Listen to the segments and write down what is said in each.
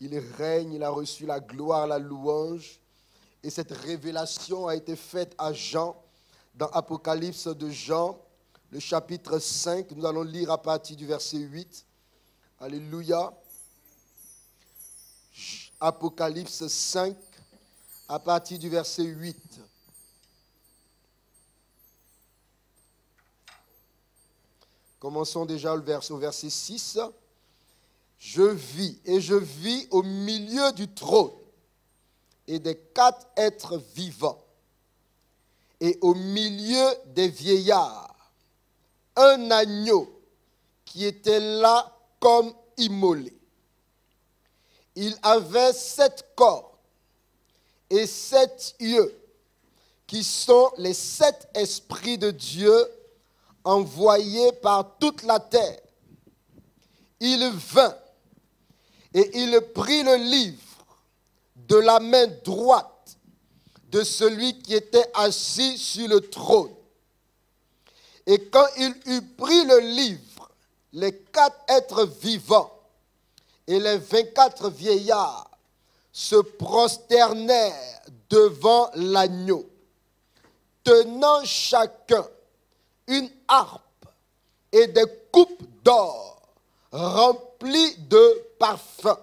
Il règne, il a reçu la gloire, la louange. Et cette révélation a été faite à Jean dans Apocalypse de Jean, le chapitre 5. Nous allons lire à partir du verset 8. Alléluia. Apocalypse 5, à partir du verset 8. Commençons déjà au verset 6. Je vis au milieu du trône et des 4 êtres vivants, et au milieu des vieillards, un agneau qui était là comme immolé. Il avait 7 cornes et 7 yeux, qui sont les 7 esprits de Dieu envoyés par toute la terre. Il vint et il prit le livre de la main droite de celui qui était assis sur le trône. Et quand il eut pris le livre, les 4 êtres vivants et les 24 vieillards se prosternèrent devant l'agneau, tenant chacun une harpe et des coupes d'or remplies de parfums.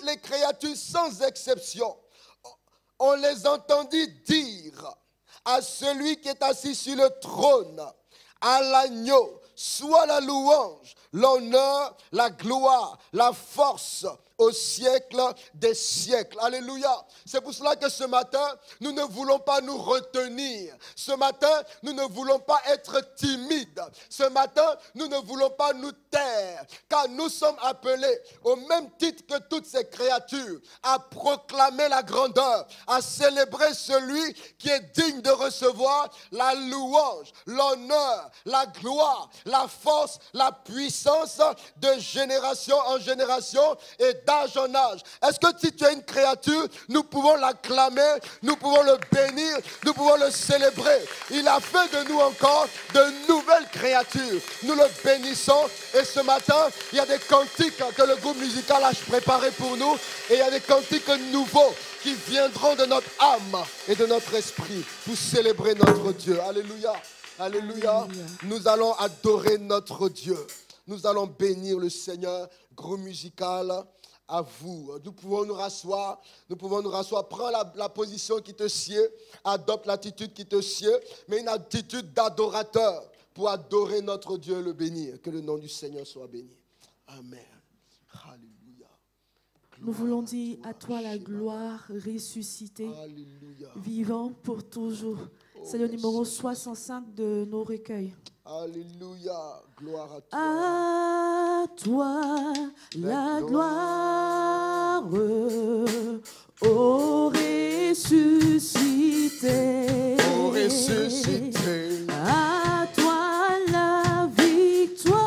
les créatures sans exception, on les entendit dire à celui qui est assis sur le trône, à l'agneau, soit la louange, l'honneur, la gloire, la force au siècle des siècles. Alléluia. C'est pour cela que ce matin, nous ne voulons pas nous retenir. Ce matin, nous ne voulons pas être timides. Ce matin, nous ne voulons pas nous taire. Car nous sommes appelés, au même titre que toutes ces créatures, à proclamer la grandeur, à célébrer celui qui est digne de recevoir la louange, l'honneur, la gloire, la force, la puissance de génération en génération et d'âge en âge. Est-ce que si tu es une créature, nous pouvons l'acclamer, nous pouvons le bénir, nous pouvons le célébrer. Il a fait de nous encore de nouvelles créatures. Nous le bénissons et ce matin, il y a des cantiques que le groupe musical a préparés pour nous et il y a des cantiques nouveaux qui viendront de notre âme et de notre esprit pour célébrer notre Dieu. Alléluia. Alléluia. Nous allons adorer notre Dieu. Nous allons bénir le Seigneur. Groupe musical, à vous. Nous pouvons nous rasseoir. Prends la position qui te sied. Adopte l'attitude qui te sied. Mais une attitude d'adorateur pour adorer notre Dieu et le bénir. Que le nom du Seigneur soit béni. Amen. Alléluia. Nous voulons dire à toi la gloire ressuscité, Alléluia. vivant pour toujours. C'est le numéro 65 de nos recueils. Alléluia. Gloire à toi. À toi la gloire, ô ressuscité. Ô ressuscité. À toi la victoire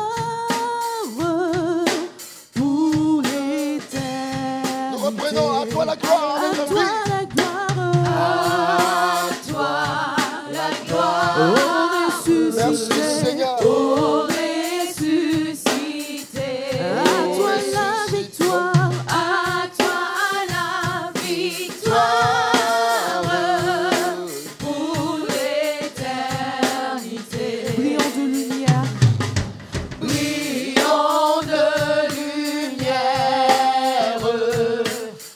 pour l'éternité. Nous reprenons à toi la gloire. À avec toi lui. la gloire. À toi la gloire. Ô ressuscité. Merci Seigneur. Ô ressuscité. À toi la victoire. À toi la victoire pour l'éternité. Brillons de lumière. Brillant de lumière,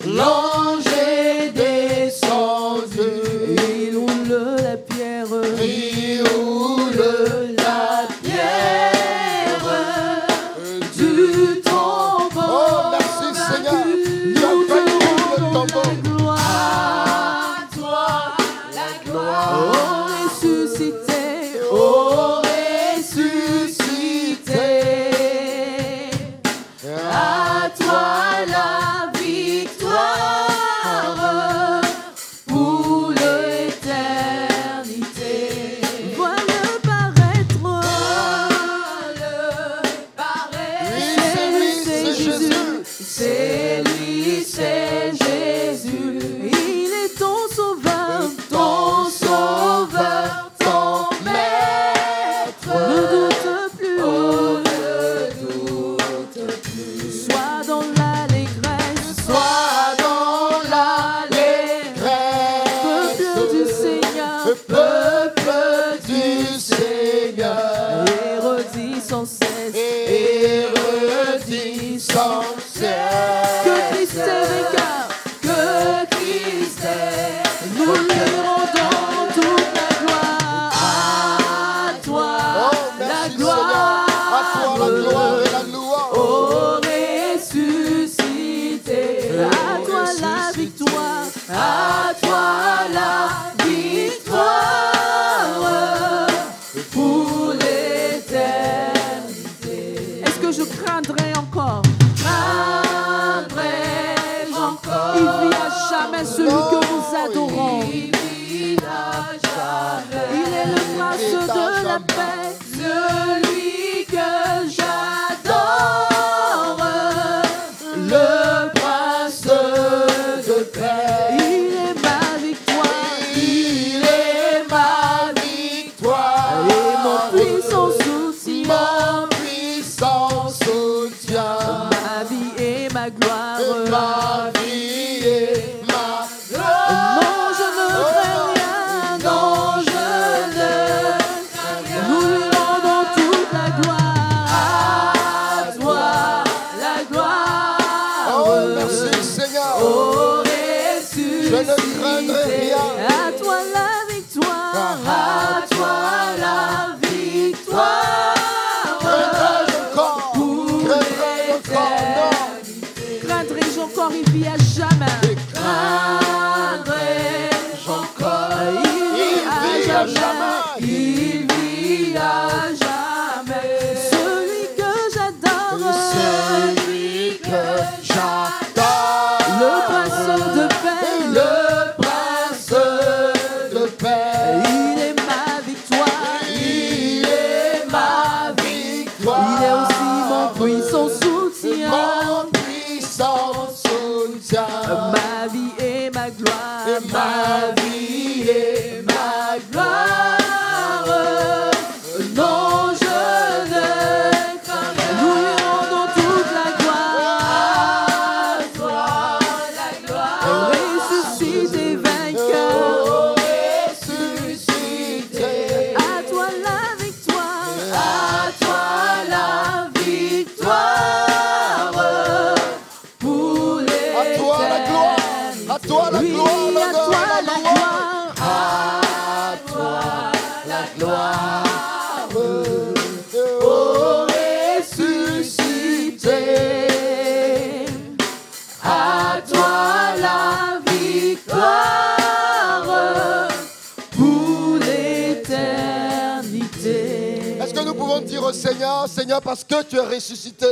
l'ange est descendu. Il roule la pierre. Il roule la pierre du tombeau. Oh, merci Seigneur. Tu as vaincu le tombeau. Gloire. À toi la gloire. Ô ressuscité. Ô ressuscité. À toi la victoire pour l'éternité. Vois-le paraître. Oui, c'est lui, c'est Jésus. C'est lui, c'est Jésus, Il est ton sauveur. ton sauveur, ton maître. Ne doute plus. Oh, ne doute plus. Sois dans l'allégresse. Sois dans l'allégresse, Peuple du Seigneur. peuple du Seigneur, Et redis sans cesse. et redis sans cesse Que Christ est vainqueur. que Christ est. Nous lui rendons toute la gloire. À toi Oh, la merci gloire. Seigneur. À toi la gloire et la louange. Ô ressuscité, À toi la victoire. à toi la victoire pour l'éternité. Est-ce que je craindrai encore? Craindrai-je encore? Il vit à jamais celui que nous adorons. Il vit à jamais. Il est le prince de la paix. Celui que j'adore, le prince de paix. Il est ma victoire. Il est ma victoire Et mon puissant soutien. mon puissant soutien. Ma vie et ma gloire. Ma vie et ma gloire. Non, je ne crains rien. Non, je ne crains rien. Nous lui rendons toute la gloire. À toi la gloire. Oh, merci Je ne craindrai rien. À toi la victoire, à toi la victoire. Craindrai-je encore? Craindrai-je encore? Non. Craindrai-je encore, il vit à jamais. Craindrai-je encore, il vit à jamais. Il vit à jamais. Celui que j'adore, Celui que j'adore. le prince de paix, le prince de paix. il est ma victoire, il est ma victoire. Il est aussi mon puissant soutien, Mon puissant soutien. ma vie et ma gloire, Et ma vie et ma gloire. Non, je ne craindrai. Nous lui rendons toute la gloire. À toi la gloire. Ressuscité vainqueur. Ressuscité. À toi la victoire. À toi la victoire. Pour les À toi la gloire. À toi la oui, gloire. à toi la louange. gloire. À toi la gloire. Oh, ressuscité. À toi la victoire pour l'éternité. Est-ce que nous pouvons dire au Seigneur, Seigneur, parce que tu es ressuscité,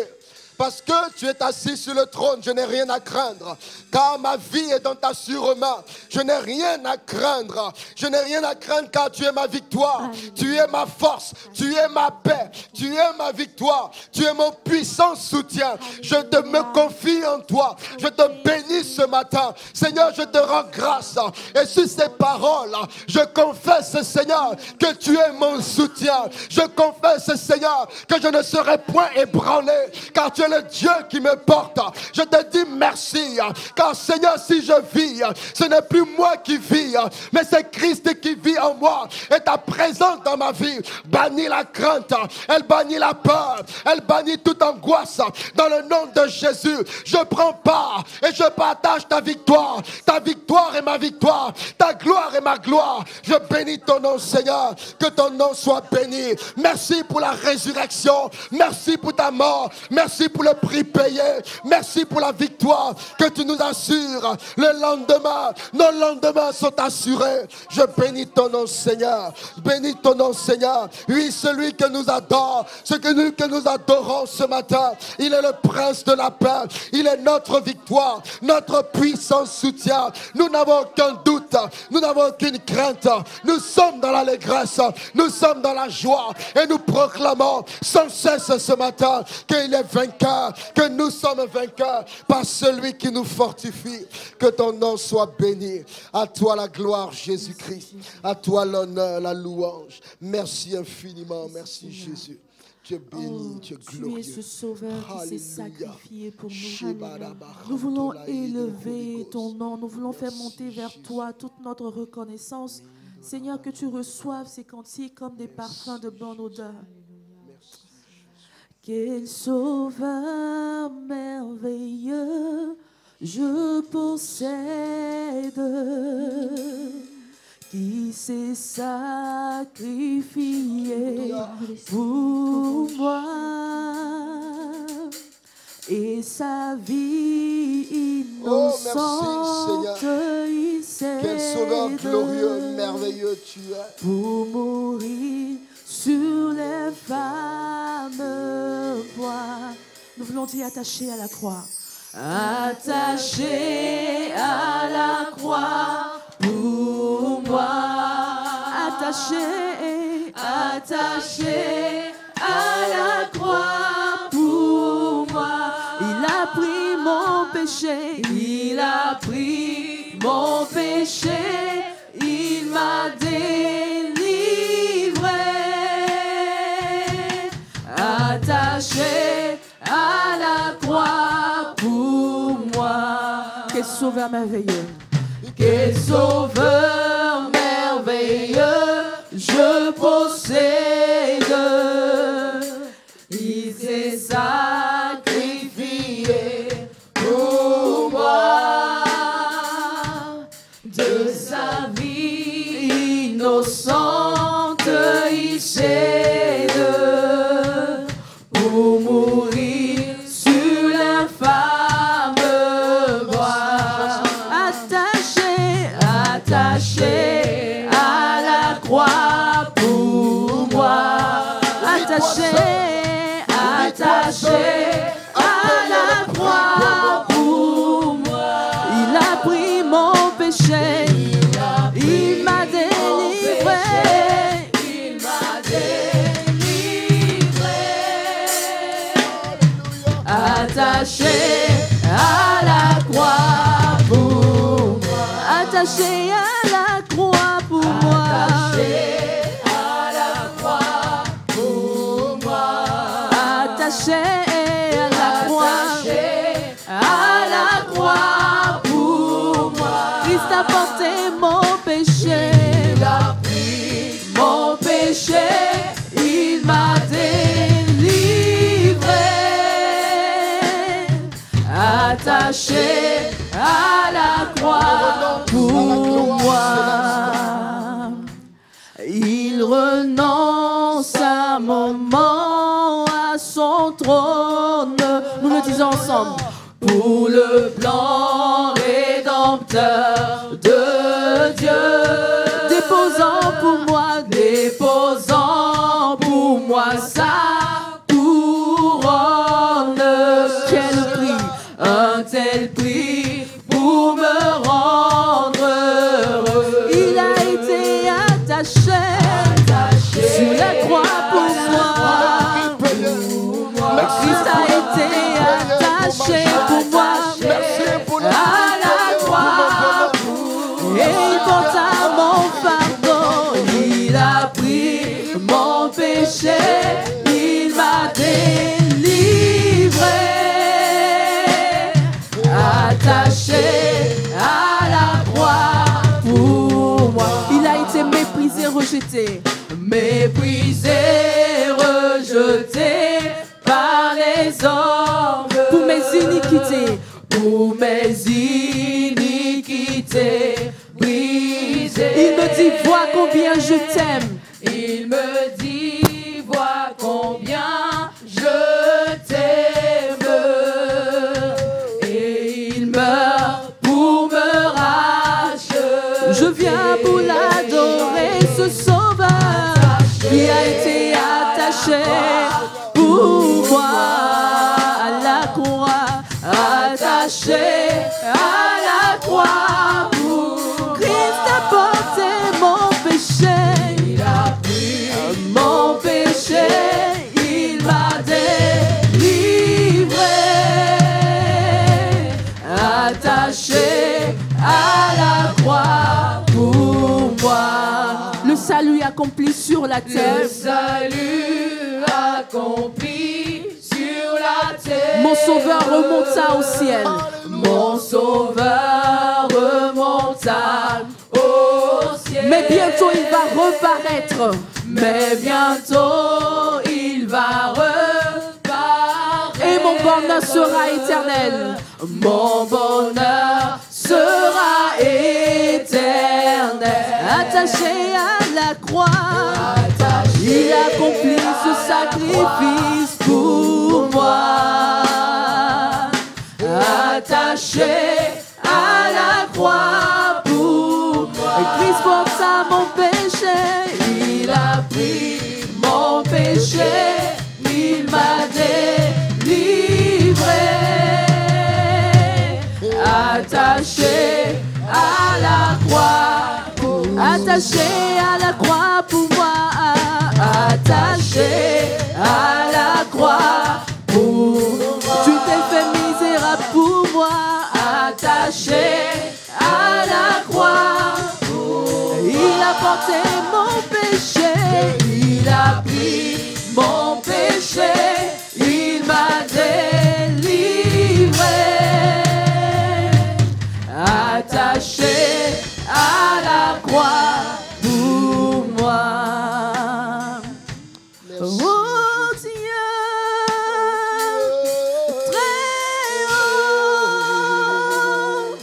parce que tu es assis sur le trône, je n'ai rien à craindre, car ma vie est dans ta sûre-main. Je n'ai rien à craindre. Je n'ai rien à craindre car tu es ma victoire. Tu es ma force. Tu es ma paix. Tu es ma victoire. Tu es mon puissant soutien. Je te me confie en toi. Je te bénis ce matin. Seigneur, je te rends grâce. Et sur ces paroles, je confesse, Seigneur, que tu es mon soutien. Je confesse, Seigneur, que je ne serai point ébranlé, car tu es le Dieu qui me porte. Je te dis merci, car Seigneur, si je vis, ce n'est plus moi qui vis, mais c'est Christ qui vit en moi. Et ta présence dans ma vie bannit la crainte, elle bannit la peur, elle bannit toute angoisse. Dans le nom de Jésus, je prends part et je partage ta victoire. Ta victoire est ma victoire, ta gloire est ma gloire. Je bénis ton nom, Seigneur, que ton nom soit béni. Merci pour la résurrection, merci pour ta mort, merci pour le prix payé, merci pour la victoire que tu nous assures. Le lendemain, nos lendemains sont assurés. Je bénis ton nom, Seigneur. Bénis ton nom, Seigneur. Oui, celui que nous adore, ce que nous adorons ce matin, il est le prince de la paix. Il est notre victoire, notre puissant soutien. Nous n'avons aucun doute, nous n'avons aucune crainte. Nous sommes dans l'allégresse, nous sommes dans la joie et nous proclamons sans cesse ce matin qu'il est vainqueur, que nous sommes vainqueurs par celui qui nous fortifie. Que ton nom soit béni. À toi la gloire, Jésus-Christ. À toi l'honneur, la louange. Merci infiniment. Merci Jésus. Tu es béni, tu es glorieux. Tu es ce sauveur qui s'est Alléluia. sacrifié pour nous. Shebadaba, Nous voulons Rantola, élever Holy ton Ghost. nom. Nous voulons faire Merci, monter vers Jésus. toi toute notre reconnaissance. Seigneur, que tu reçoives ces cantiques comme des parfums de bonne odeur. Quel sauveur merveilleux je possède, qui s'est sacrifié pour moi, et sa vie innocente, il s'est Quel sauveur glorieux, merveilleux tu es. pour mourir sur les fameux bois. Nous voulons t'y attacher à la croix. Attaché à la croix pour moi. Attaché, attaché à la croix pour moi. Il a pris mon péché, il a pris mon péché, il m'a délivré. Attaché à la croix pour moi. Quel sauveur merveilleux, quel sauveur merveilleux je possède. Il s'est sacrifié pour moi, croix pour moi. Attaché, attaché à la croix pour moi. Il a pris mon péché, il m'a délivré. Il m'a délivré. Attaché à la croix pour moi. Attaché à la croix pour moi. Attaché à la croix pour moi. Attaché à la croix. À la croix pour moi. Christ a porté mon péché. Il a pris mon péché. Il m'a délivré. Attaché à la croix pour moi. Il renonce un moment à son trône. Nous le disons ensemble. Pour le plan rédempteur de Dieu. Déposant pour moi sa couronne. Quel prix, un tel prix pour me rendre heureux. Il a été attaché sur la croix pour moi. Christ a été attaché pour moi à la croix. Et il porta mon fardeau. Il a pris mon péché. Il m'a délivré. Attaché à la croix pour moi. Il a été méprisé, rejeté. Méprisé, rejeté par les hommes. Pour mes iniquités. Pour mes iniquités brisées. Il me dit, vois combien je t'aime. Il me dit, vois combien je t'aime. Et il meurt pour me racheter. Je viens pour l'adorer, ce sauveur qui a été attaché pour moi à la croix. Attaché à la croix pour Christ a porté mon péché. Il a pris mon péché. Il m'a délivré. Attaché à la croix pour moi. Le salut accompli sur la terre. Le salut accompli sur la terre. Mon sauveur remonta au ciel. Mon sauveur remonta au ciel. Mais bientôt il va reparaître. Mais bientôt il va reparaître. Et mon bonheur sera éternel. Mon bonheur sera éternel. Attaché à la croix. Il accomplit ce sacrifice pour moi. Attaché à la croix pour moi. Et Christ porta mon péché. Il a pris mon péché. Il m'a délivré. Attaché à la croix. Attaché à la croix pour moi. Attaché à la croix pour moi. Tu t'es fait misérable pour moi. Attaché à la croix pour moi. Il a porté mon péché. Il a pris mon péché. Il m'a délivré. Attaché à la croix pour moi. Oh Dieu, très haut,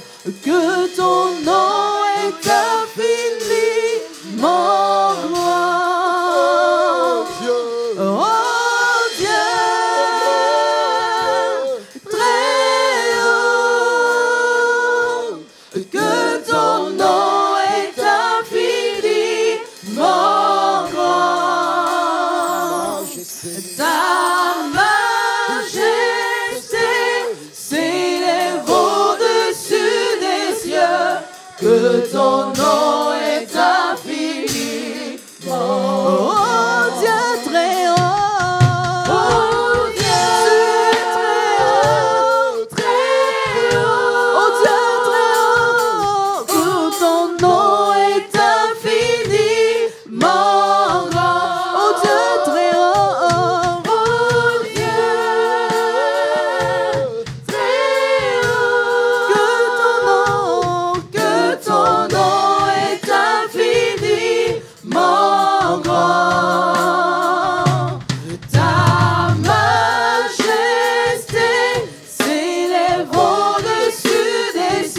que ton nom est infiniment grand. Oh Dieu, très haut, que ton nom est infiniment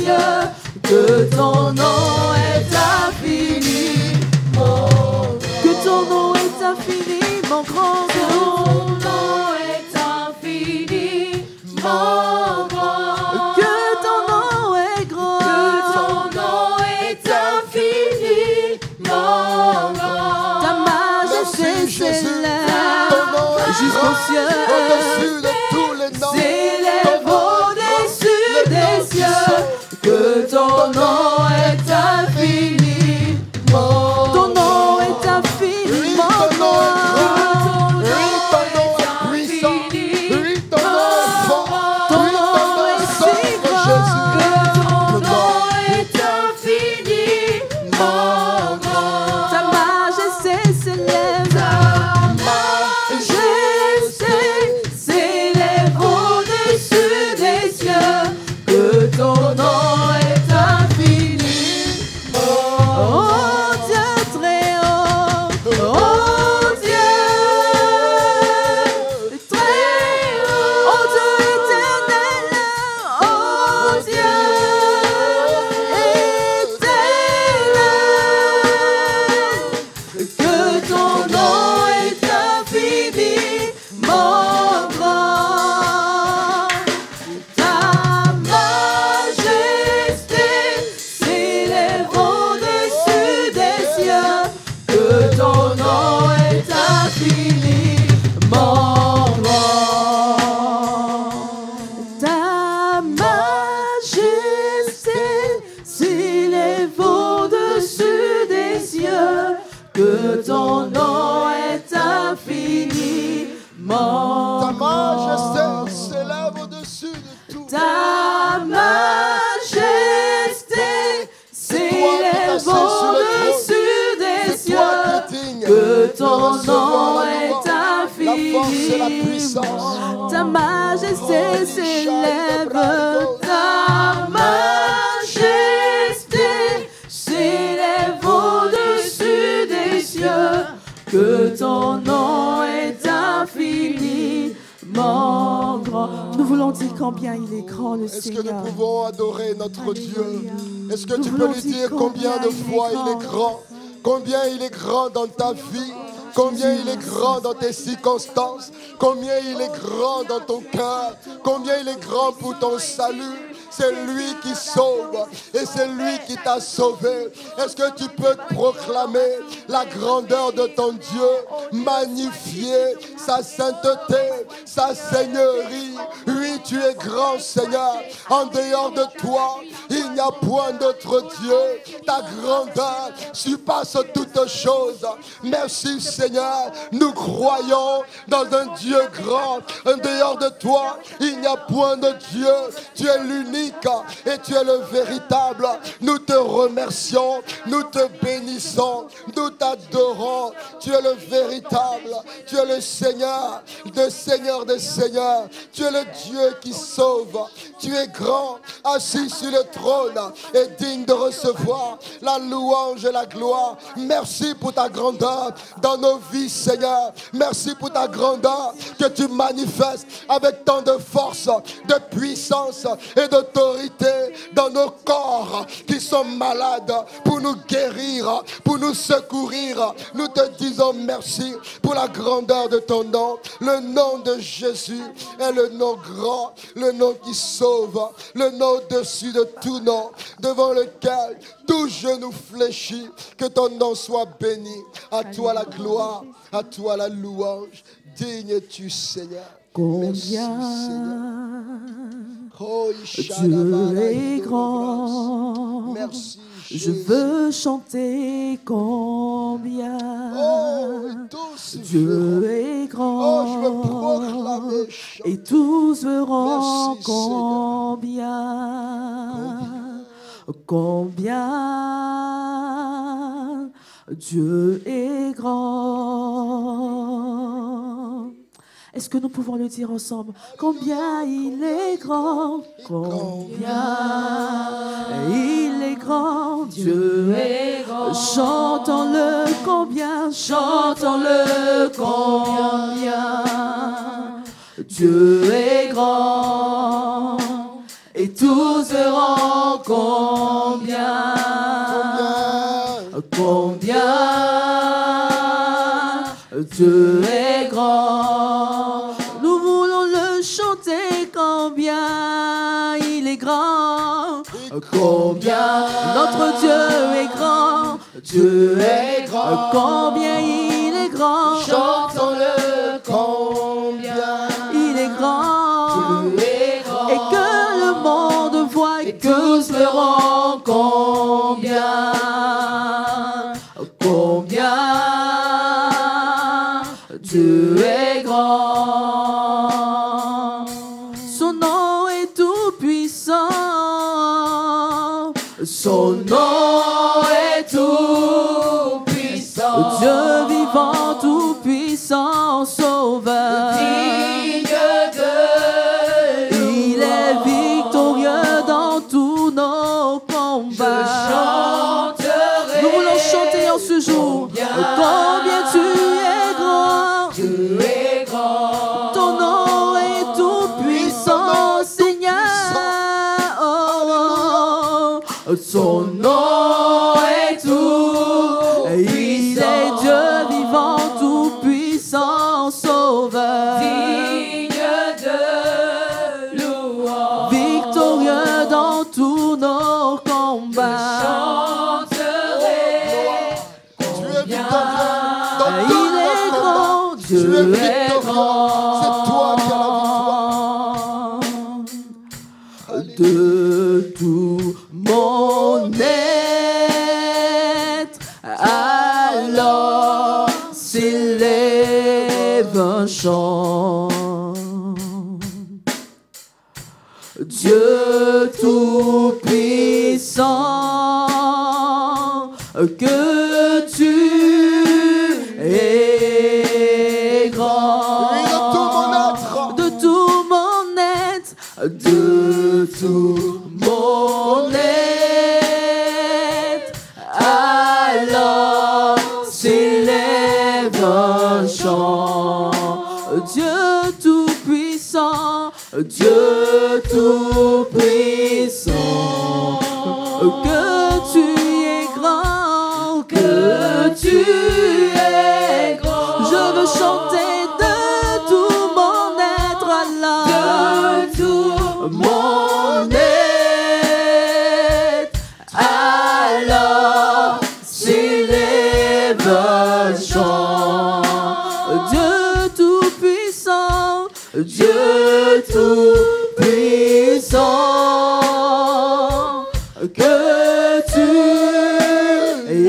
cieux, que ton nom est infini, que ton nom est infini, mon grand Dieu. Ton nom est infini, mon grand. Que ton nom est grand, que ton nom est infini, mon grand. Ta majesté s'élève jusqu'aux cieux, au-dessus de tous les noms, s'élève au-dessus des cieux, que ton nom est infini, ton nom est infini, mon grand. Ta majesté s'élève, ta majesté s'élève au-dessus des cieux, que ton nom est infiniment grand. Nous voulons dire combien il est grand, le Seigneur. Est-ce que nous pouvons adorer notre Dieu? Est-ce que tu Nous peux voulons lui dire dire combien de fois il est grand? Combien il est grand dans ta vie? Combien il est grand dans tes circonstances? Combien il est grand dans ton cœur? Combien il est grand pour ton salut? C'est lui qui sauve et c'est lui qui t'a sauvé. Est-ce que tu peux proclamer la grandeur de ton Dieu, magnifier sa sainteté, sa seigneurie? Oui, tu es grand, Seigneur. En dehors de toi, il n'y a point d'autre Dieu. Ta grandeur surpasse toutes choses. Merci, Seigneur. Nous croyons dans un Dieu grand. En dehors de toi, il n'y a point de Dieu. Tu es l'unique et tu es le véritable. Nous te remercions, nous te bénissons, nous t'adorons. Tu es le véritable, tu es le Seigneur des seigneurs des seigneurs. Tu es le Dieu qui sauve. Tu es grand, assis sur le trône et digne de recevoir la louange et la gloire. Merci pour ta grandeur dans nos vies, Seigneur. Merci pour ta grandeur que tu manifestes avec tant de force, de puissance et d'autorité dans nos corps qui sont malades, pour nous guérir, pour nous secourir. Nous te disons merci pour la grandeur de ton nom. Le nom de Jésus est le nom grand, le nom qui sauve, le nom au-dessus de tout nom, devant lequel tout genou fléchit. Que ton nom soit béni. À toi la gloire, à toi la louange. Digne es-tu, Seigneur. Combien Merci, Dieu est grand. merci, Je veux chanter combien Dieu est grand. je veux proclamer, et tous verront Merci, combien Dieu est grand. Est-ce que nous pouvons le dire ensemble? Combien il est grand, combien il est grand, Dieu est grand. Chantons-le combien, chantons-le combien. Dieu est grand et tous verront combien, combien Dieu est grand. Nous voulons le chanter, combien il est grand. Combien notre Dieu est grand. Dieu est grand. Combien il est grand. Chantons-le, combien il est grand. Dieu est grand. Et que le monde voit et tous verront combien, combien Dieu est grand. Son nom est tout puissant. Son nom est tout puissant. Dieu vivant, tout puissant, sauveur. Digne de lui. Il est victorieux dans tous nos combats. Je chanterai. Nous voulons chanter en ce jour. Combien tu es grand. Dieu est grand. Ton nom est tout puissant, Seigneur. Son nom est tout. Il est Dieu vivant, tout puissant, sauveur. Digne de louange. Victorieux dans tous nos combats. Tu es victorieux dans tous Il nos est combats. grand, Tu Dieu es est victorieux. grand. C'est toi qui as la victoire. De tout mon être, alors s'élève un chant. Dieu tout-puissant, que tu es grand. Oui, de tout mon être. De tout mon être, de tout mon être, alors s'élève un chant. Dieu tout-puissant, Dieu tout-puissant, que tu es grand, que tu es grand. Je veux chanter de tout mon être, Allah, de tout mon être, alors s'élève un chant. Dieu tout-puissant, Dieu tout-puissant, que tu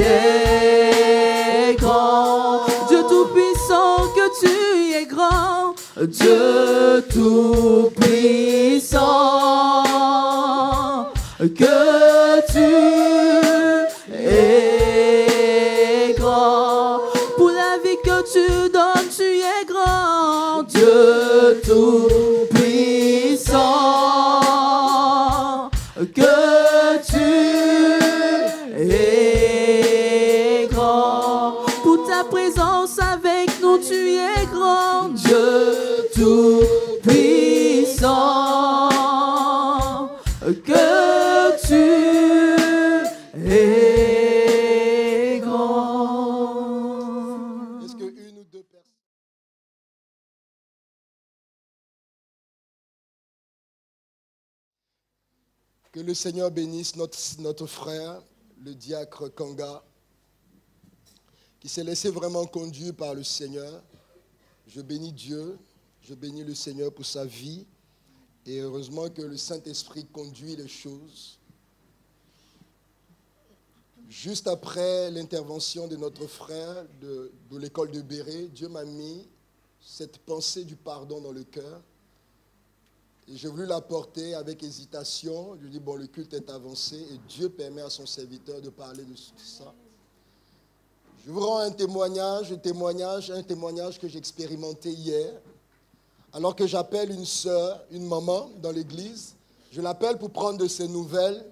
es grand. Dieu tout-puissant, que tu es grand. Dieu tout-puissant, que tu es grand. Pour la vie que tu donnes, tu es grand. Dieu tout-puissant, que tu es grand. Pour ta présence avec nous, tu es grand. Dieu tout-puissant, que tu es grand. Est-ce que une ou deux personnes? Que le Seigneur bénisse notre frère, le diacre Kanga, qui s'est laissé vraiment conduire par le Seigneur. Je bénis Dieu, je bénis le Seigneur pour sa vie. Et heureusement que le Saint-Esprit conduit les choses. Juste après l'intervention de notre frère de l'école de Béret, Dieu m'a mis cette pensée du pardon dans le cœur. Et j'ai voulu la porter avec hésitation. Je dis, bon, le culte est avancé et Dieu permet à son serviteur de parler de ça. Je vous rends un témoignage que j'ai expérimenté hier. Alors que j'appelle une sœur, une maman dans l'église, je l'appelle pour prendre de ses nouvelles.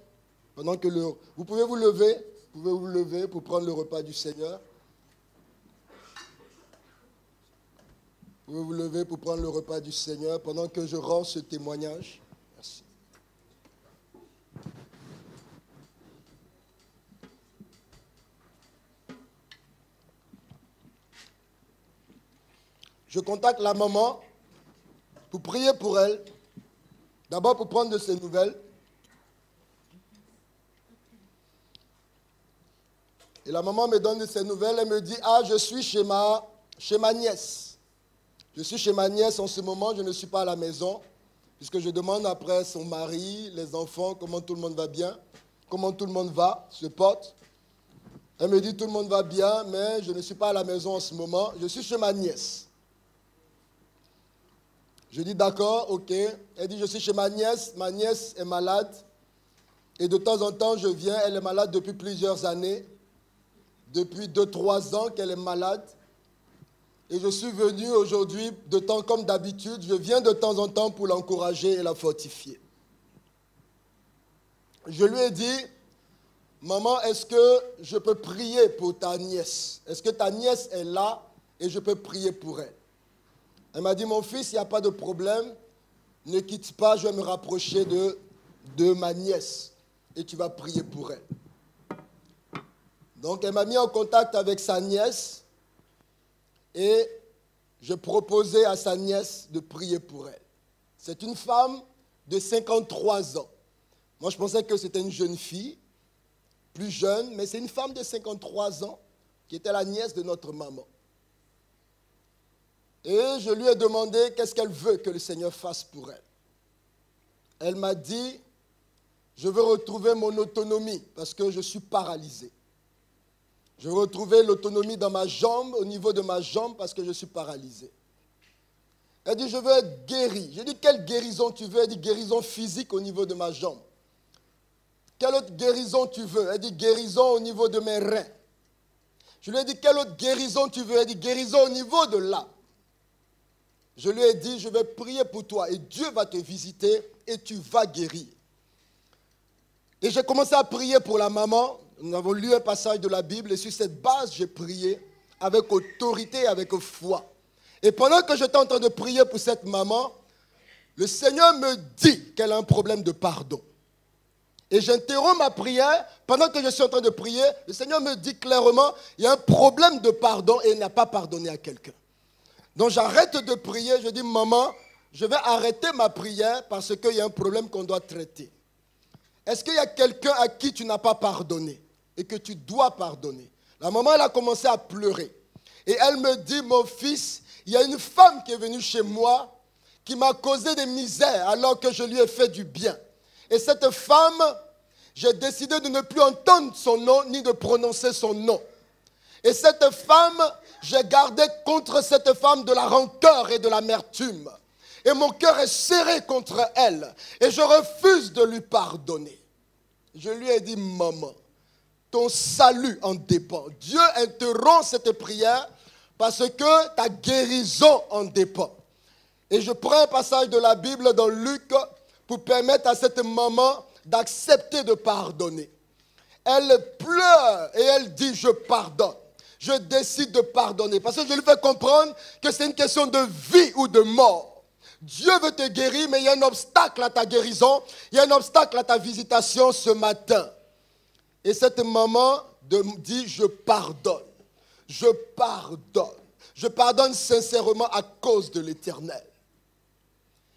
Pendant que vous pouvez vous lever pour prendre le repas du Seigneur. Vous pouvez vous lever pour prendre le repas du Seigneur pendant que je rends ce témoignage. Merci. je contacte la maman pour prier pour elle. D'abord pour prendre de ses nouvelles. Et la maman me donne de ses nouvelles. Elle me dit, ah, je suis chez ma nièce. Je suis chez ma nièce en ce moment, je ne suis pas à la maison. Puisque je demande après son mari, les enfants, comment tout le monde va bien. Comment tout le monde va, se porte. Elle me dit, tout le monde va bien, mais je ne suis pas à la maison en ce moment. Je suis chez ma nièce. Je dis, d'accord, ok. Elle dit, je suis chez ma nièce est malade. Et de temps en temps, je viens, elle est malade depuis plusieurs années. Depuis 2-3 ans qu'elle est malade. Et je suis venu aujourd'hui, de temps comme d'habitude, je viens de temps en temps pour l'encourager et la fortifier. Je lui ai dit, maman, est-ce que je peux prier pour ta nièce? Est-ce que ta nièce est là et je peux prier pour elle? Elle m'a dit, mon fils, il n'y a pas de problème, ne quitte pas, je vais me rapprocher de ma nièce et tu vas prier pour elle. Donc elle m'a mis en contact avec sa nièce et je proposais à sa nièce de prier pour elle. C'est une femme de 53 ans. Moi, je pensais que c'était une jeune fille, plus jeune, mais c'est une femme de 53 ans qui était la nièce de notre maman. Et je lui ai demandé qu'est-ce qu'elle veut que le Seigneur fasse pour elle. Elle m'a dit, je veux retrouver mon autonomie parce que je suis paralysée. Je veux retrouver l'autonomie dans ma jambe, au niveau de ma jambe, parce que je suis paralysé. Elle dit, je veux être guérie. J'ai dit, quelle guérison tu veux? Elle dit, guérison physique au niveau de ma jambe. Quelle autre guérison tu veux? Elle dit, guérison au niveau de mes reins. Je lui ai dit, quelle autre guérison tu veux? Elle dit, guérison au niveau de là. Je lui ai dit, je vais prier pour toi et Dieu va te visiter et tu vas guérir. Et j'ai commencé à prier pour la maman. Nous avons lu un passage de la Bible et sur cette base, j'ai prié avec autorité et avec foi. Et pendant que j'étais en train de prier pour cette maman, le Seigneur me dit qu'elle a un problème de pardon. Et j'interromps ma prière. Pendant que je suis en train de prier, le Seigneur me dit clairement, il y a un problème de pardon et il n'a pas pardonné à quelqu'un. Donc j'arrête de prier, je dis, maman, je vais arrêter ma prière parce qu'il y a un problème qu'on doit traiter. Est-ce qu'il y a quelqu'un à qui tu n'as pas pardonné et que tu dois pardonner? La maman, elle a commencé à pleurer. Et elle me dit, mon fils, il y a une femme qui est venue chez moi qui m'a causé des misères alors que je lui ai fait du bien. Et cette femme, j'ai décidé de ne plus entendre son nom ni de prononcer son nom. Et cette femme, j'ai gardé contre cette femme de la rancœur et de l'amertume. Et mon cœur est serré contre elle. Et je refuse de lui pardonner. Je lui ai dit, maman, ton salut en dépend. Dieu interrompt cette prière parce que ta guérison en dépend. Et je prends un passage de la Bible dans Luc pour permettre à cette maman d'accepter de pardonner. Elle pleure et elle dit, je pardonne. Je décide de pardonner parce que je lui fais comprendre que c'est une question de vie ou de mort. Dieu veut te guérir, mais il y a un obstacle à ta guérison, il y a un obstacle à ta visitation ce matin. Et cette maman dit, je pardonne, je pardonne. Je pardonne sincèrement à cause de l'Éternel.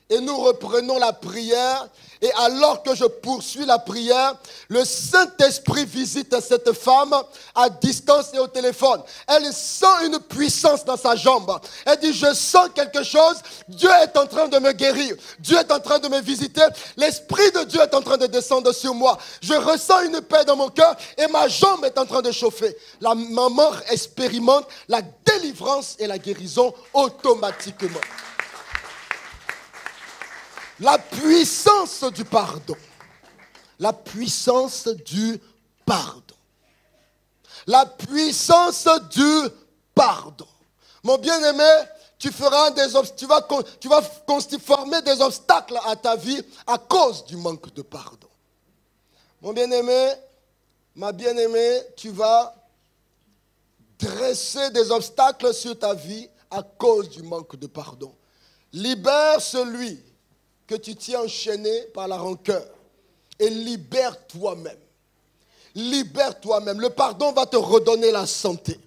Et nous reprenons la prière. Et alors que je poursuis la prière, le Saint-Esprit visite cette femme à distance et au téléphone. Elle sent une puissance dans sa jambe. Elle dit, je sens quelque chose. Dieu est en train de me guérir. Dieu est en train de me visiter. L'Esprit de Dieu est en train de descendre sur moi. Je ressens une paix dans mon cœur et ma jambe est en train de chauffer. La maman expérimente la délivrance et la guérison automatiquement. La puissance du pardon. La puissance du pardon. La puissance du pardon. Mon bien-aimé, tu vas former des obstacles à ta vie à cause du manque de pardon. Mon bien-aimé, ma bien-aimée, tu vas dresser des obstacles sur ta vie à cause du manque de pardon. Libère celui que tu tiens enchaîné par la rancœur et libère toi-même. Libère toi-même. Le pardon va te redonner la santé.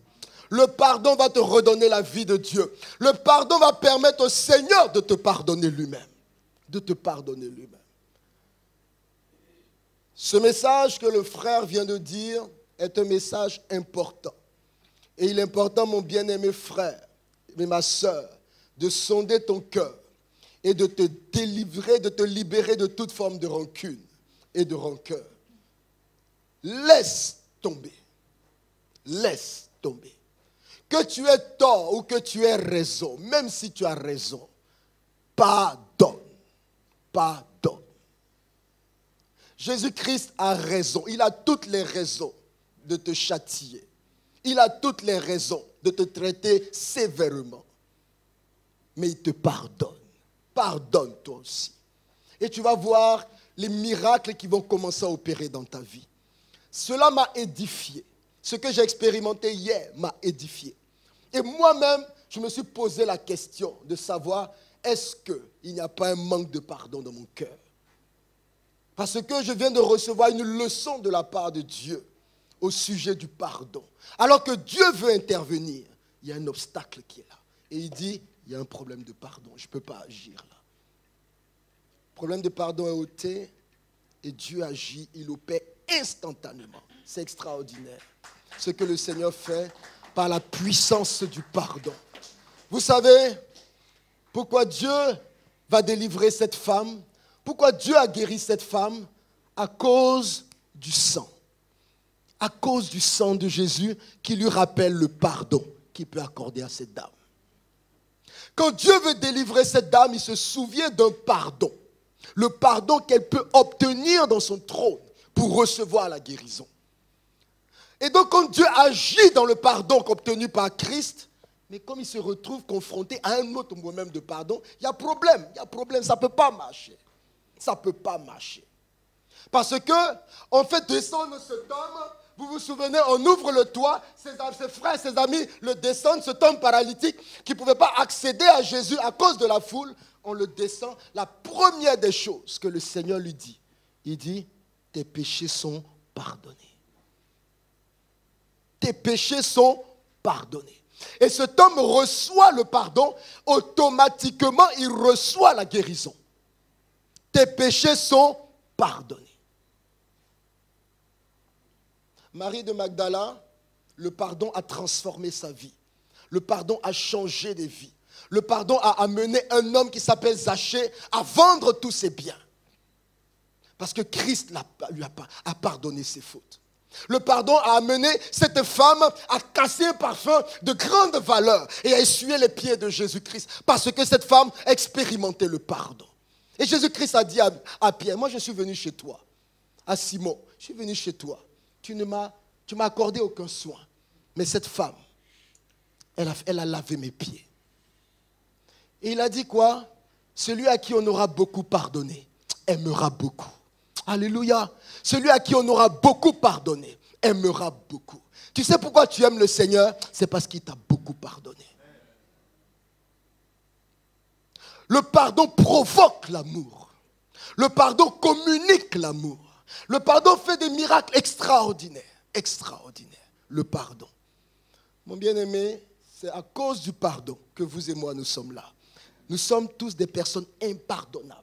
Le pardon va te redonner la vie de Dieu. Le pardon va permettre au Seigneur de te pardonner lui-même. De te pardonner lui-même. Ce message que le frère vient de dire est un message important. Et il est important, mon bien-aimé frère, et ma soeur, de sonder ton cœur et de te délivrer, de te libérer de toute forme de rancune et de rancœur. Laisse tomber. Laisse tomber. Que tu aies tort ou que tu aies raison, même si tu as raison, pardonne. Pardonne. Jésus-Christ a raison. Il a toutes les raisons de te châtier. Il a toutes les raisons de te traiter sévèrement. Mais il te pardonne. Pardonne toi aussi. Et tu vas voir les miracles qui vont commencer à opérer dans ta vie. Cela m'a édifié. Ce que j'ai expérimenté hier m'a édifié. Et moi-même, je me suis posé la question de savoir, est-ce qu'il n'y a pas un manque de pardon dans mon cœur? Parce que je viens de recevoir une leçon de la part de Dieu au sujet du pardon. Alors que Dieu veut intervenir, il y a un obstacle qui est là. Et il dit, il y a un problème de pardon, je ne peux pas agir là. Le problème de pardon est ôté et Dieu agit, il opère instantanément. C'est extraordinaire. Ce que le Seigneur fait par la puissance du pardon. Vous savez pourquoi Dieu va délivrer cette femme? Pourquoi Dieu a guéri cette femme? À cause du sang. À cause du sang de Jésus qui lui rappelle le pardon qu'il peut accorder à cette dame. Quand Dieu veut délivrer cette dame, il se souvient d'un pardon. Le pardon qu'elle peut obtenir dans son trône pour recevoir la guérison. Et donc quand Dieu agit dans le pardon obtenu par Christ, mais comme il se retrouve confronté à un autre moment de pardon, il y a problème, ça ne peut pas marcher. Ça ne peut pas marcher. Parce qu'on fait descendre cet homme, vous vous souvenez, on ouvre le toit, ses frères, ses amis le descendent, cet homme paralytique qui ne pouvait pas accéder à Jésus à cause de la foule, on le descend. La première des choses que le Seigneur lui dit, il dit, tes péchés sont pardonnés. Tes péchés sont pardonnés. Et cet homme reçoit le pardon, automatiquement il reçoit la guérison. Tes péchés sont pardonnés. Marie de Magdala, le pardon a transformé sa vie. Le pardon a changé des vies. Le pardon a amené un homme qui s'appelle Zachée à vendre tous ses biens. Parce que Christ lui a pardonné ses fautes. Le pardon a amené cette femme à casser un parfum de grande valeur et à essuyer les pieds de Jésus-Christ. Parce que cette femme expérimentait le pardon. Et Jésus-Christ a dit à Pierre, moi je suis venu chez toi. À Simon, je suis venu chez toi. Tu m'as accordé aucun soin. Mais cette femme, elle a lavé mes pieds. Et il a dit quoi? Celui à qui on aura beaucoup pardonné, aimera beaucoup. Alléluia. Celui à qui on aura beaucoup pardonné, aimera beaucoup. Tu sais pourquoi tu aimes le Seigneur? C'est parce qu'il t'a beaucoup pardonné. Le pardon provoque l'amour. Le pardon communique l'amour. Le pardon fait des miracles extraordinaires. Extraordinaires. Le pardon. Mon bien-aimé, c'est à cause du pardon que vous et moi nous sommes là. Nous sommes tous des personnes impardonnables.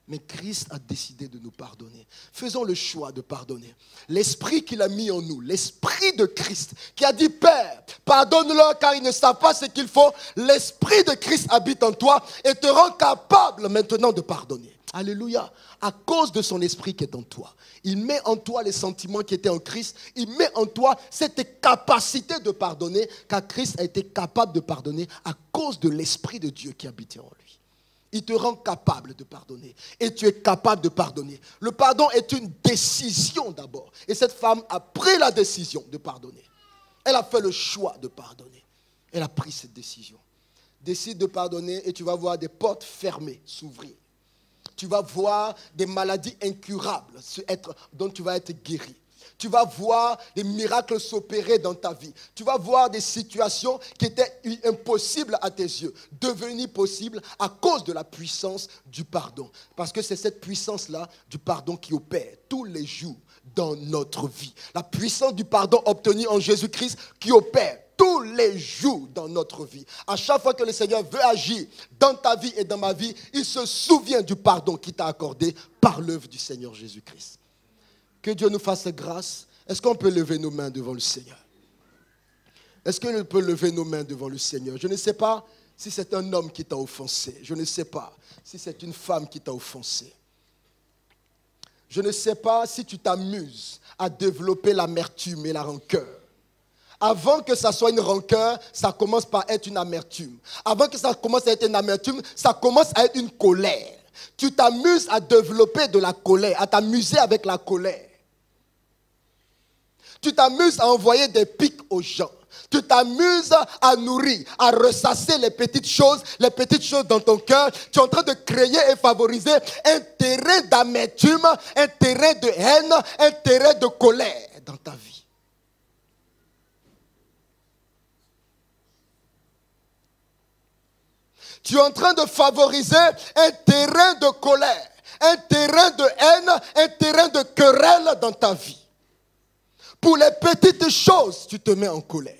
Mais Christ a décidé de nous pardonner. Faisons le choix de pardonner. L'esprit qu'il a mis en nous, l'esprit de Christ, qui a dit, Père, pardonne-leur car ils ne savent pas ce qu'il faut. L'esprit de Christ habite en toi et te rend capable maintenant de pardonner. Alléluia. À cause de son esprit qui est en toi. Il met en toi les sentiments qui étaient en Christ. Il met en toi cette capacité de pardonner, car Christ a été capable de pardonner à cause de l'esprit de Dieu qui habitait en lui. Il te rend capable de pardonner. Et tu es capable de pardonner. Le pardon est une décision d'abord. Et cette femme a pris la décision de pardonner. Elle a fait le choix de pardonner. Elle a pris cette décision. Décide de pardonner et tu vas voir des portes fermées s'ouvrir. Tu vas voir des maladies incurables dont tu vas être guéri. Tu vas voir des miracles s'opérer dans ta vie. Tu vas voir des situations qui étaient impossibles à tes yeux, devenir possibles à cause de la puissance du pardon. Parce que c'est cette puissance-là du pardon qui opère tous les jours dans notre vie. La puissance du pardon obtenue en Jésus-Christ qui opère tous les jours dans notre vie. À chaque fois que le Seigneur veut agir dans ta vie et dans ma vie, il se souvient du pardon qu'il t'a accordé par l'œuvre du Seigneur Jésus-Christ. Que Dieu nous fasse grâce. Est-ce qu'on peut lever nos mains devant le Seigneur? Est-ce qu'on peut lever nos mains devant le Seigneur? Je ne sais pas si c'est un homme qui t'a offensé. Je ne sais pas si c'est une femme qui t'a offensé. Je ne sais pas si tu t'amuses à développer l'amertume et la rancœur. Avant que ça soit une rancœur, ça commence par être une amertume. Avant que ça commence à être une amertume, ça commence à être une colère. Tu t'amuses à développer de la colère, à t'amuser avec la colère. Tu t'amuses à envoyer des pics aux gens. Tu t'amuses à nourrir, à ressasser les petites choses dans ton cœur. Tu es en train de créer et favoriser un terrain d'amertume, un terrain de haine, un terrain de colère dans ta vie. Tu es en train de favoriser un terrain de colère, un terrain de haine, un terrain de querelle dans ta vie. Pour les petites choses, tu te mets en colère.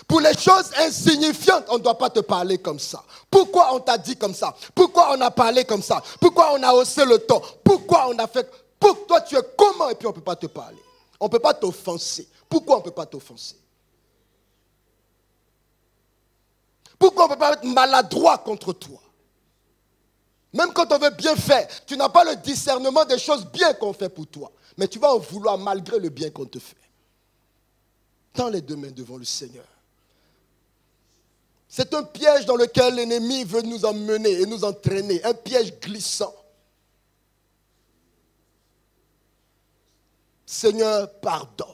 Pour les choses insignifiantes, on ne doit pas te parler comme ça. Pourquoi on t'a dit comme ça? Pourquoi on a parlé comme ça? Pourquoi on a haussé le ton? Pourquoi on a fait... Pour toi, tu es comment et puis on ne peut pas te parler? On ne peut pas t'offenser. Pourquoi on ne peut pas t'offenser? Pourquoi on ne peut pas être maladroit contre toi? Même quand on veut bien faire, tu n'as pas le discernement des choses bien qu'on fait pour toi. Mais tu vas en vouloir malgré le bien qu'on te fait. Tends les deux mains devant le Seigneur. C'est un piège dans lequel l'ennemi veut nous emmener et nous entraîner. Un piège glissant. Seigneur, pardonne.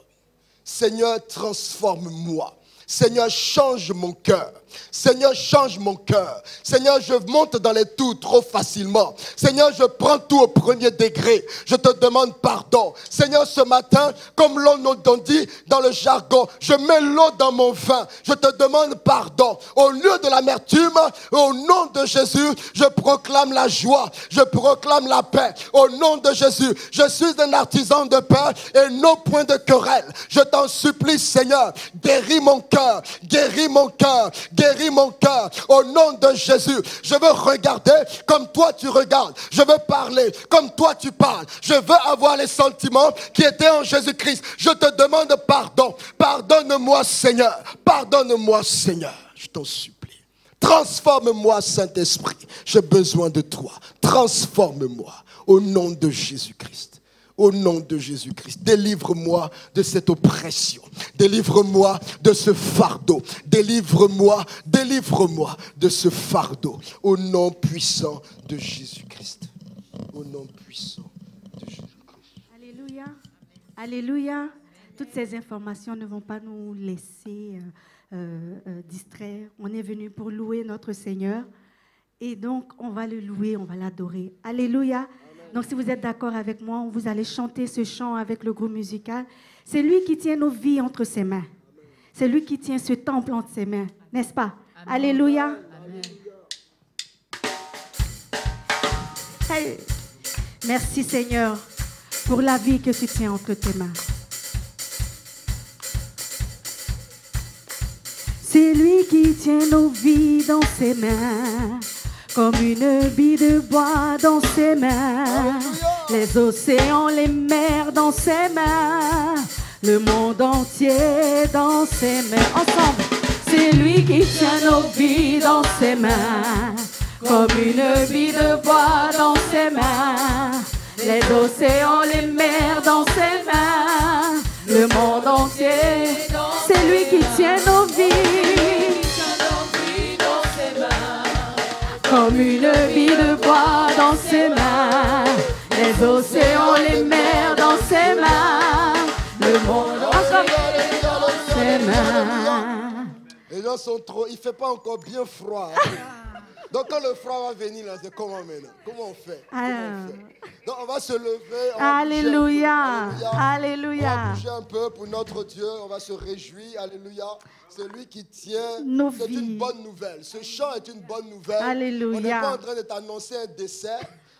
Seigneur, transforme-moi. Seigneur, change mon cœur. Seigneur, change mon cœur. Seigneur, je monte dans les tours trop facilement. Seigneur, je prends tout au premier degré. Je te demande pardon. Seigneur, ce matin, comme l'on dit dans le jargon, je mets l'eau dans mon vin. Je te demande pardon. Au lieu de l'amertume, au nom de Jésus, je proclame la joie. Je proclame la paix. Au nom de Jésus, je suis un artisan de paix et non point de querelle. Je t'en supplie, Seigneur, guéris mon cœur, guéris mon cœur, guéris mon cœur. Au nom de Jésus, je veux regarder comme toi tu regardes. Je veux parler comme toi tu parles. Je veux avoir les sentiments qui étaient en Jésus-Christ. Je te demande pardon. Pardonne-moi, Seigneur. Pardonne-moi, Seigneur. Je t'en supplie. Transforme-moi, Saint-Esprit. J'ai besoin de toi. Transforme-moi au nom de Jésus-Christ. Au nom de Jésus-Christ, délivre-moi de cette oppression. Délivre-moi de ce fardeau. Délivre-moi de ce fardeau. Au nom puissant de Jésus-Christ. Au nom puissant de Jésus-Christ. Alléluia. Alléluia. Toutes ces informations ne vont pas nous laisser distraire. On est venu pour louer notre Seigneur. Et donc, on va le louer, on va l'adorer. Alléluia. Donc, si vous êtes d'accord avec moi, vous allez chanter ce chant avec le groupe musical. C'est lui qui tient nos vies entre ses mains. C'est lui qui tient ce temple entre ses mains, n'est-ce pas? Amen. Alléluia. Amen. Hey. Merci Seigneur pour la vie que tu tiens entre tes mains. C'est lui qui tient nos vies dans ses mains. Comme une bille de bois dans ses mains. Les océans, les mers dans ses mains. Le monde entier dans ses mains. Ensemble. C'est lui qui tient nos vies dans ses mains. Comme une bille de bois dans ses mains. Les océans, les mers dans ses mains. Le monde entier. C'est lui qui tient nos vies. Comme une bille de bois dans ses mains. Les océans, les mers dans ses mains. Le monde entier dans ses mains. Les gens sont trop... Il ne fait pas encore bien froid. Donc quand le froid va venir, là, c'est comment maintenant? Comment on fait? Donc on va se lever. Alléluia. Alléluia. On va bouger un peu pour notre Dieu. On va se réjouir. Alléluia. C'est lui qui tient. Nos C'est vies. une bonne nouvelle. Ce chant est une bonne nouvelle. Alléluia. On n'est pas en train de t'annoncer un décès.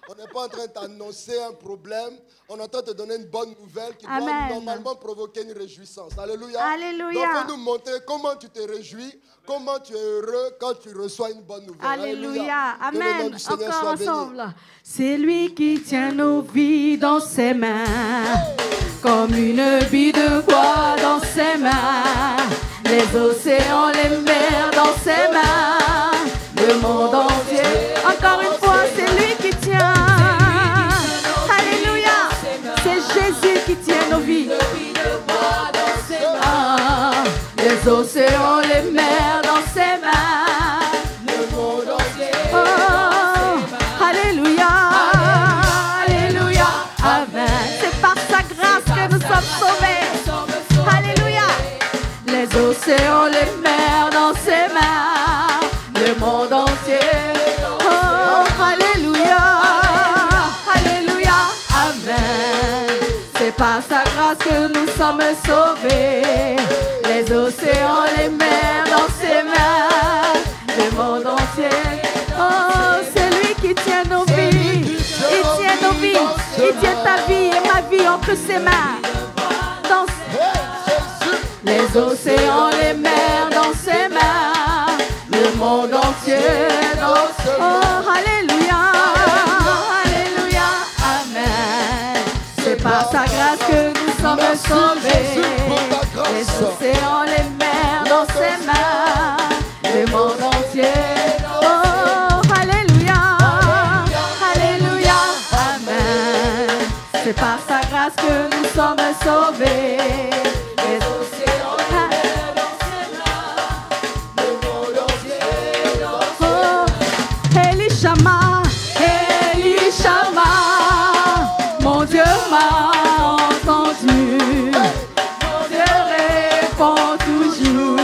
On n'est pas en train de t'annoncer un problème. On est en train de te donner une bonne nouvelle qui doit normalement provoquer une réjouissance. Alléluia. Alléluia. Donc, il faut nous montrer comment tu te réjouis, comment tu es heureux quand tu reçois une bonne nouvelle. Alléluia. Que le nom Amen. du Seigneur Encore soit béni. ensemble. C'est lui qui tient nos vies dans ses mains. Comme une bille de bois dans ses mains. Les océans, les mers dans ses mains. Le monde entier. Encore une fois, c'est lui qui tient. Alléluia. C'est Jésus qui tient nos vies. Les océans, les mers dans ses mains. Le monde entier. Oh, alléluia. Alléluia. Amen. C'est par sa grâce que nous sommes sauvés. Alléluia. Les océans, les mers dans ses mains. Le monde entier. Oh, alléluia. Alléluia. Amen. C'est par sa grâce que nous sommes sauvés. Les océans, les mers dans ses mains. Le monde entier. Oh, c'est lui qui tient nos vies. Il tient nos vies. Il tient ta vie et ma vie entre ses mains. Dans les océans, les mers dans ses mains. Le monde entier. Oh, alléluia. Alléluia. Amen. C'est par sa grâce que nous sommes sauvés. Les océans, les mers dans ses mains. Le monde entier. Oh, alléluia. Alléluia. Amen. C'est par sa grâce que nous sommes sauvés. Les océans, les mers dans ses mains. Le monde entier. Oh, Elishama, Elishama. Mon Dieu m'a entendu. Mon Dieu répond toujours.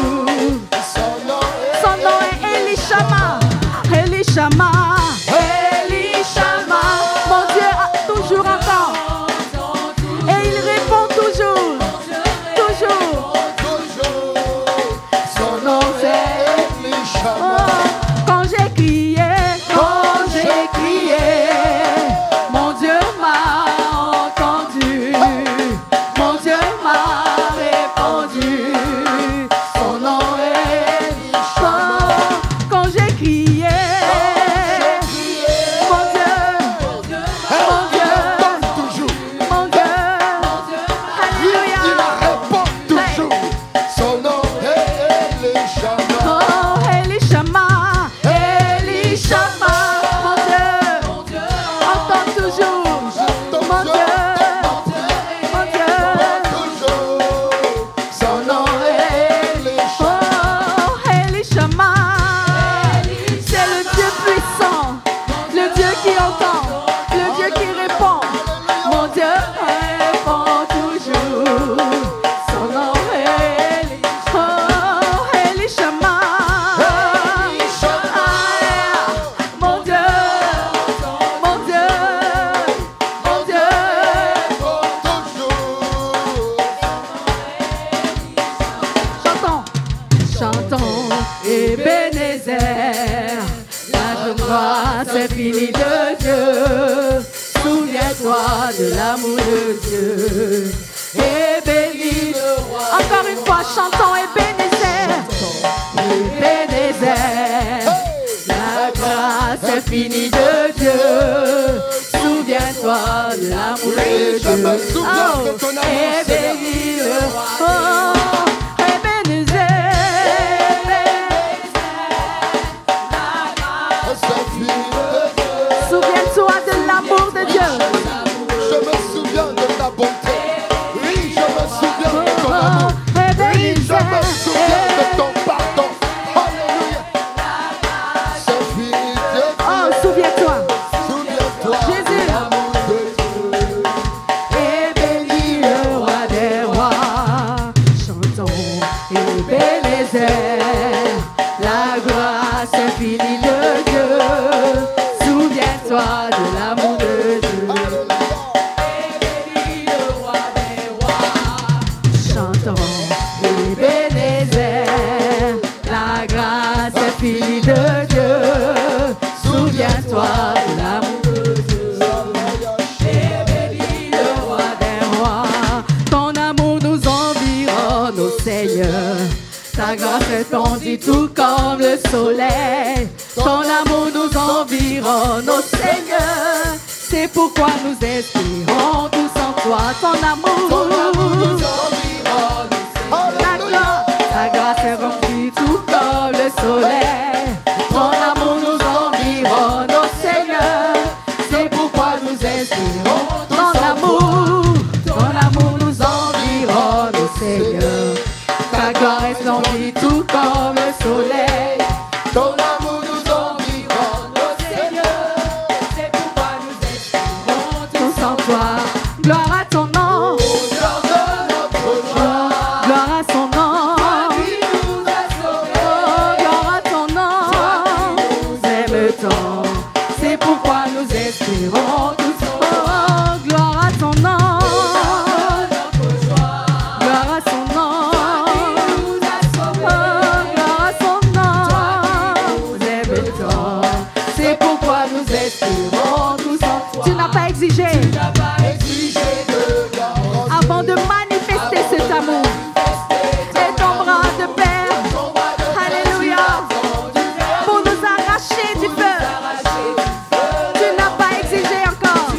Son nom est Elishama. Elishama. Elishama. Mon Dieu toujours entend. Et il répond toujours. Toujours. Son nom c'est Elishama. Oh, quand j'ai crié, mon Dieu m'a entendu. Mon Dieu m'a répondu. Son nom est Elishama. Quand j'ai crié, mon Dieu, alléluia. Il répond toujours. Son nom est Elishama. Oh, Elishama, Elishama. Mon Dieu, entend toujours. Mon Dieu. Son nom est Elishama. Oh, Elishama. C'est le Dieu puissant, le Dieu qui entend, le Dieu qui répond. Mon Dieu répond toujours. Son nom est Elishama. Mon Dieu, mon Dieu, mon Dieu. Chantons, Ebenezer, la grâce infinie de Dieu. Souviens-toi de l'amour de Dieu. Et bénis le roi. Encore une fois, chantons Ebenezer. Ebenezer, la grâce infinie de Dieu. Souviens-toi de l'amour de Je me Dieu. souviens de ton amour, Et bénis le roi. Oh, Ebenezer. Souviens-toi de l'amour de Dieu. Je me souviens de ta bonté. Oui, je me souviens de ton amour. Oui, je me souviens de ton pardon. Alléluia. C'est fini de Oh, souviens-toi. Souviens-toi de Jésus. l'amour de Dieu. Et bénis le roi des rois. Chantons Ebenezer, la grâce infinie de Dieu. ta grâce répandue tout comme le soleil. Ton amour nous environne, ô Seigneur. C'est pourquoi nous espérons tous en toi. Ton amour nous environne, ta grâce est remplie tout comme le soleil. Ton amour nous environne, ô Seigneur. C'est pourquoi nous espérons ton amour nous environne, ô Seigneur. Ta gloire est remplie tout comme le soleil. Ton amour nous environne, ô Seigneur. C'est pourquoi nous espérons tous en toi. Gloire à ton nom. Gloire à son nom. Gloire à ton nom. Aime-t-on. C'est pourquoi nous espérons tous en toi. Gloire à ton nom. Gloire à son nom. Gloire à son nom. Aime-t-on. C'est pourquoi nous espérons tous en toi. Tu n'as pas exigé. Avant de manifester cet amour et ton bras de père, alléluia, pour nous arracher du feu. Tu n'as pas exigé encore.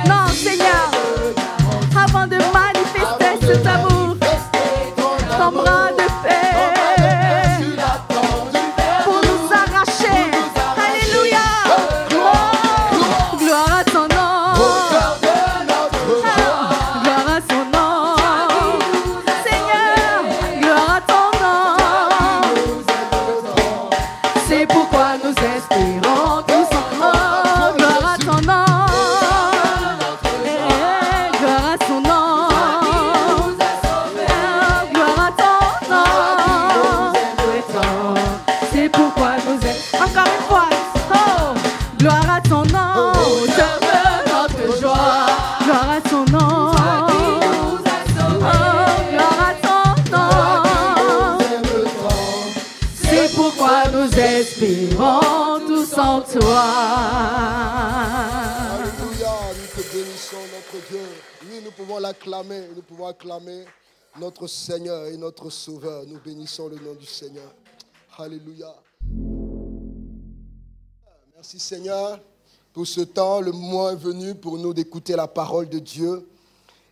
Non, Seigneur, avant de manifester cet amour, ton bras de père, pour nous arracher, alléluia, gloire à ton nom. Gloire à son nom, Seigneur, gloire à ton nom. C'est pourquoi nous espérons tous en toi. Gloire à ton nom, gloire à son nom, gloire à ton nom. C'est pourquoi nous espérons. Encore une fois, oh, gloire à ton nom, notre joie. Gloire à ton nom. C'est pourquoi nous espérons tous en toi. Alléluia, nous te bénissons, notre Dieu. Oui, nous pouvons l'acclamer, nous pouvons acclamer notre Seigneur et notre Sauveur. Nous bénissons le nom du Seigneur. Alléluia. Merci Seigneur pour ce temps. Le moment est venu pour nous d'écouter la parole de Dieu.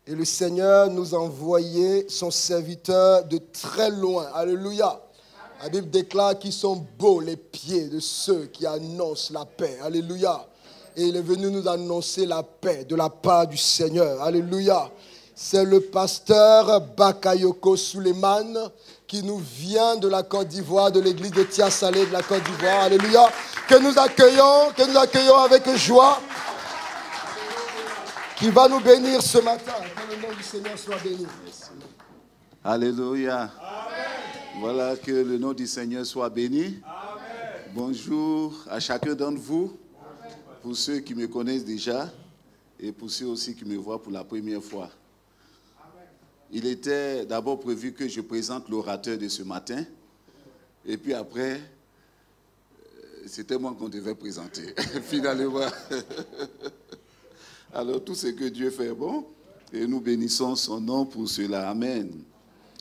Et le Seigneur nous a envoyé son serviteur de très loin. Alléluia. La Bible déclare qu'ils sont beaux les pieds de ceux qui annoncent la paix. Alléluia. Et il est venu nous annoncer la paix de la part du Seigneur. Alléluia. C'est le pasteur Bakayoko Suleiman qui nous vient de la Côte d'Ivoire, de l'église de Tia-Salé de la Côte d'Ivoire. Alléluia. Que nous accueillons avec joie. Qui va nous bénir ce matin. Que le nom du Seigneur soit béni. Alléluia. Voilà, que le nom du Seigneur soit béni. Amen. Bonjour à chacun d'entre vous, pour ceux qui me connaissent déjà et pour ceux aussi qui me voient pour la première fois. Amen. Il était d'abord prévu que je présente l'orateur de ce matin et puis après, c'était moi qu'on devait présenter. Finalement. Alors tout ce que Dieu fait est bon et nous bénissons son nom pour cela. Amen.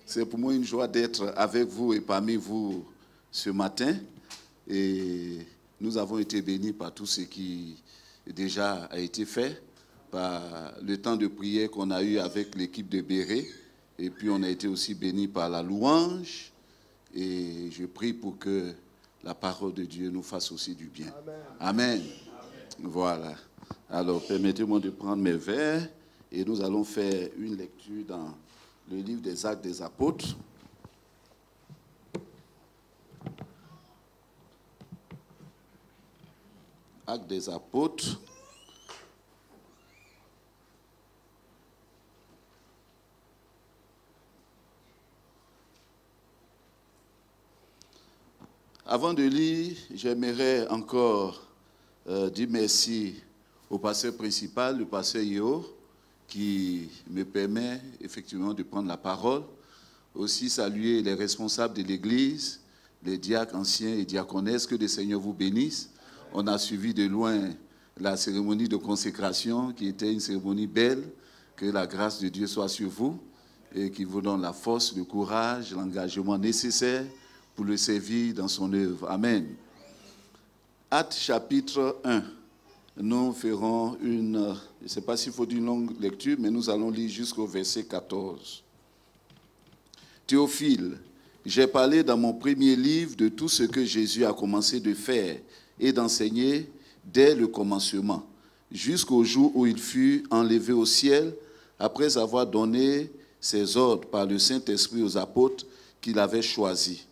C'est pour moi une joie d'être avec vous et parmi vous ce matin. Et nous avons été bénis par tout ce qui déjà a été fait, par le temps de prière qu'on a eu avec l'équipe de Béret. Et puis on a été aussi bénis par la louange. Et je prie pour que la parole de Dieu nous fasse aussi du bien. Amen. Amen. Voilà. Alors permettez-moi de prendre mes verres et nous allons faire une lecture dans le livre des Actes des Apôtres. Actes des Apôtres. Avant de lire, j'aimerais encore dire merci au pasteur principal, le pasteur Yeo, qui me permet effectivement de prendre la parole. Aussi saluer les responsables de l'Église, les diacres anciens et diaconesses, que le Seigneur vous bénisse. On a suivi de loin la cérémonie de consécration qui était une cérémonie belle. Que la grâce de Dieu soit sur vous. et qui vous donne la force, le courage, l'engagement nécessaire pour le servir dans son œuvre. Amen. Actes chapitre 1. Nous ferons une, je ne sais pas s'il faut une longue lecture, mais nous allons lire jusqu'au verset 14. Théophile, j'ai parlé dans mon premier livre de tout ce que Jésus a commencé de faire et d'enseigner dès le commencement, jusqu'au jour où il fut enlevé au ciel, après avoir donné ses ordres par le Saint-Esprit aux apôtres qu'il avait choisis.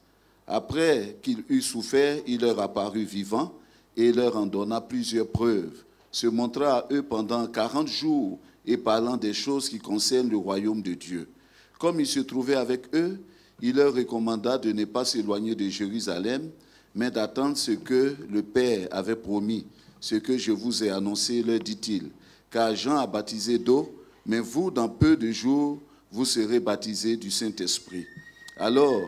Après qu'il eut souffert, il leur apparut vivant et leur en donna plusieurs preuves, se montra à eux pendant 40 jours et parlant des choses qui concernent le royaume de Dieu. Comme il se trouvait avec eux, il leur recommanda de ne pas s'éloigner de Jérusalem, mais d'attendre ce que le Père avait promis, ce que je vous ai annoncé, leur dit-il. Car Jean a baptisé d'eau, mais vous, dans peu de jours, vous serez baptisés du Saint-Esprit. Alors,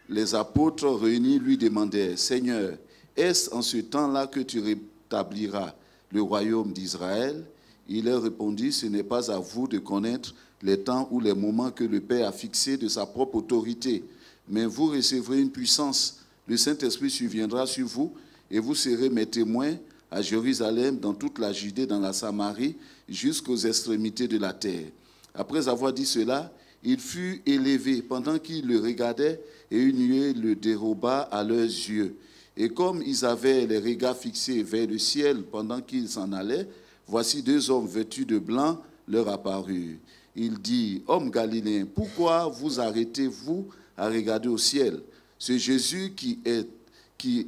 les apôtres réunis lui demandèrent, « Seigneur, est-ce en ce temps-là que tu rétabliras le royaume d'Israël ?» Il leur répondit, « Ce n'est pas à vous de connaître les temps ou les moments que le Père a fixés de sa propre autorité, mais vous recevrez une puissance. Le Saint-Esprit surviendra sur vous et vous serez mes témoins à Jérusalem, dans toute la Judée, dans la Samarie, jusqu'aux extrémités de la terre. » Après avoir dit cela, il fut élevé pendant qu'ils le regardaient et une nuée le déroba à leurs yeux. Et comme ils avaient les regards fixés vers le ciel pendant qu'ils s'en allaient, voici deux hommes vêtus de blanc leur apparurent. Il dit, « Hommes galiléens, pourquoi vous arrêtez-vous à regarder au ciel? Ce Jésus qui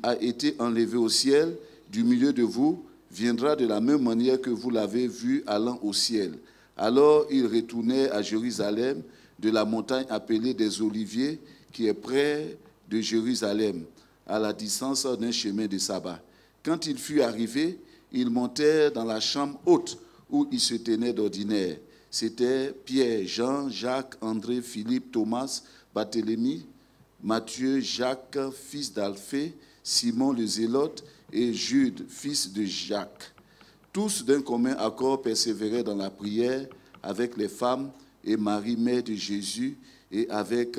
a été enlevé au ciel du milieu de vous viendra de la même manière que vous l'avez vu allant au ciel. » Alors ils retournaient à Jérusalem de la montagne appelée des Oliviers, qui est près de Jérusalem, à la distance d'un chemin de sabbat. Quand il fut arrivé, ils montèrent dans la chambre haute où ils se tenaient d'ordinaire. C'était Pierre, Jean, Jacques, André, Philippe, Thomas, Barthélemy, Matthieu, Jacques, fils d'Alphée, Simon le Zélote et Jude, fils de Jacques. Tous d'un commun accord persévéraient dans la prière avec les femmes et Marie, mère de Jésus, et avec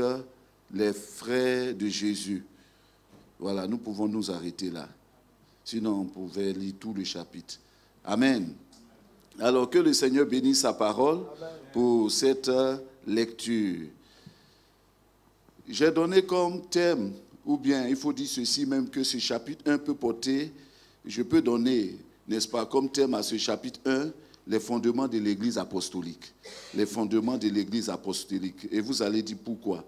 les frères de Jésus. Voilà, nous pouvons nous arrêter là. Sinon, on pouvait lire tout le chapitre. Amen. Alors que le Seigneur bénisse sa parole pour cette lecture. J'ai donné comme thème, ou bien il faut dire ceci même, que ce chapitre 1 peut porter, je peux donner, n'est-ce pas, comme thème à ce chapitre 1, les fondements de l'Église apostolique. Les fondements de l'Église apostolique. Et vous allez dire pourquoi.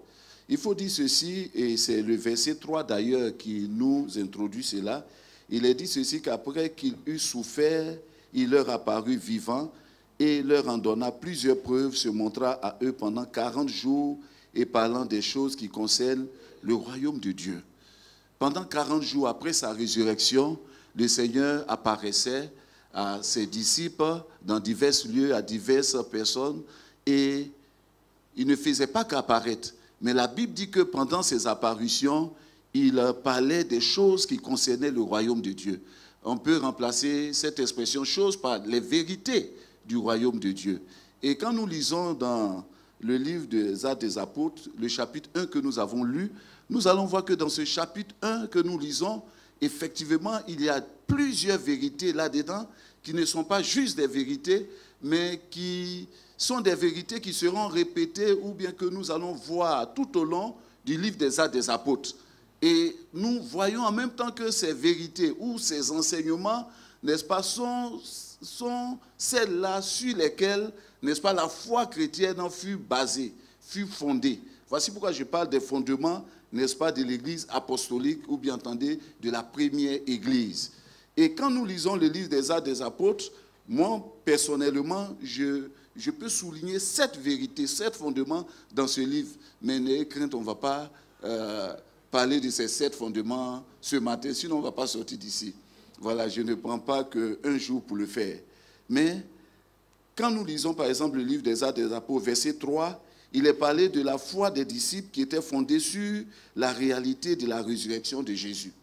Il faut dire ceci, et c'est le verset 3 d'ailleurs qui nous introduit cela. Il est dit ceci, qu'après qu'il eut souffert, il leur apparut vivant et leur en donna plusieurs preuves, se montra à eux pendant 40 jours et parlant des choses qui concernent le royaume de Dieu. Pendant 40 jours après sa résurrection, le Seigneur apparaissait à ses disciples dans divers lieux, à diverses personnes, et il ne faisait pas qu'apparaître. Mais la Bible dit que pendant ces apparitions, il parlait des choses qui concernaient le royaume de Dieu. On peut remplacer cette expression « chose » par les vérités du royaume de Dieu. Et quand nous lisons dans le livre des Actes des Apôtres, le chapitre 1 que nous avons lu, nous allons voir que dans ce chapitre 1 que nous lisons, effectivement, il y a plusieurs vérités là-dedans qui ne sont pas juste des vérités, mais qui sont des vérités qui seront répétées ou bien que nous allons voir tout au long du livre des Actes des Apôtres. Et nous voyons en même temps que ces vérités ou ces enseignements, n'est-ce pas, sont celles-là sur lesquelles, n'est-ce pas, la foi chrétienne fut basée, fut fondée. Voici pourquoi je parle des fondements, n'est-ce pas, de l'Église apostolique ou bien entendu de la première Église. Et quand nous lisons le livre des Actes des Apôtres, moi, personnellement, je peux souligner 7 vérités, 7 fondements dans ce livre. Mais n'ayez crainte, on ne va pas parler de ces 7 fondements ce matin, sinon on ne va pas sortir d'ici. Voilà, je ne prends pas qu'un jour pour le faire. Mais quand nous lisons par exemple le livre des Actes des Apôtres, verset 3, il est parlé de la foi des disciples qui était fondée sur la réalité de la résurrection de Jésus.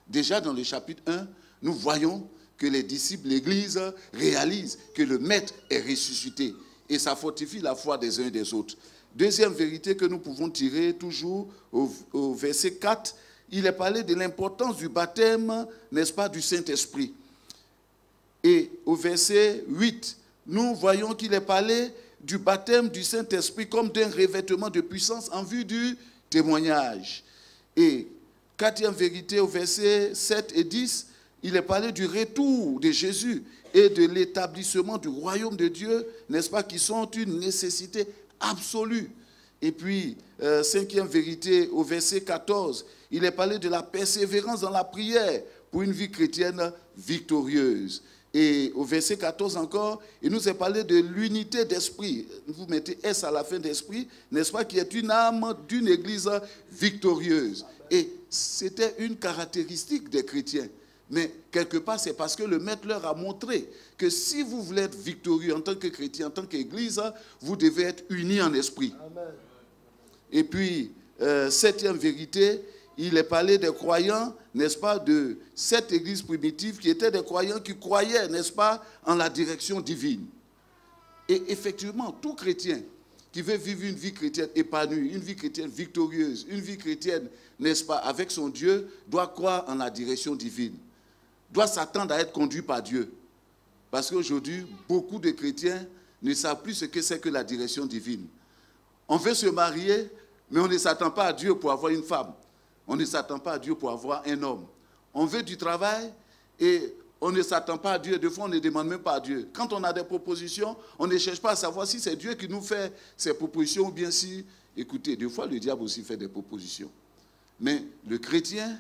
Déjà dans le chapitre 1, nous voyons que les disciples, l'Église, réalisent que le Maître est ressuscité. et ça fortifie la foi des uns et des autres. Deuxième vérité que nous pouvons tirer toujours au verset 4, il est parlé de l'importance du baptême, n'est-ce pas, du Saint-Esprit. Et au verset 8, nous voyons qu'il est parlé du baptême du Saint-Esprit comme d'un revêtement de puissance en vue du témoignage. Et quatrième vérité, au verset 7 et 10, il est parlé du retour de Jésus et de l'établissement du royaume de Dieu, n'est-ce pas, qui sont une nécessité absolue. Et puis, cinquième vérité, au verset 14, il est parlé de la persévérance dans la prière pour une vie chrétienne victorieuse. Et au verset 14 encore, il nous est parlé de l'unité d'esprit. Vous mettez S à la fin d'esprit, n'est-ce pas, qui est une âme d'une église victorieuse. Et c'était une caractéristique des chrétiens. Mais quelque part, c'est parce que le Maître leur a montré que si vous voulez être victorieux en tant que chrétien, en tant qu'église, vous devez être unis en esprit. Amen. Et puis, septième vérité, il est parlé des croyants, n'est-ce pas, de cette église primitive qui étaient des croyants qui croyaient, n'est-ce pas, en la direction divine. Et effectivement, tout chrétien qui veut vivre une vie chrétienne épanouie, une vie chrétienne victorieuse, une vie chrétienne, n'est-ce pas, avec son Dieu, doit croire en la direction divine, doit s'attendre à être conduit par Dieu. Parce qu'aujourd'hui, beaucoup de chrétiens ne savent plus ce que c'est que la direction divine. On veut se marier, mais on ne s'attend pas à Dieu pour avoir une femme. On ne s'attend pas à Dieu pour avoir un homme. On veut du travail et on ne s'attend pas à Dieu. Des fois, on ne demande même pas à Dieu. Quand on a des propositions, on ne cherche pas à savoir si c'est Dieu qui nous fait ces propositions ou bien si... Écoutez, des fois, le diable aussi fait des propositions. Mais le chrétien,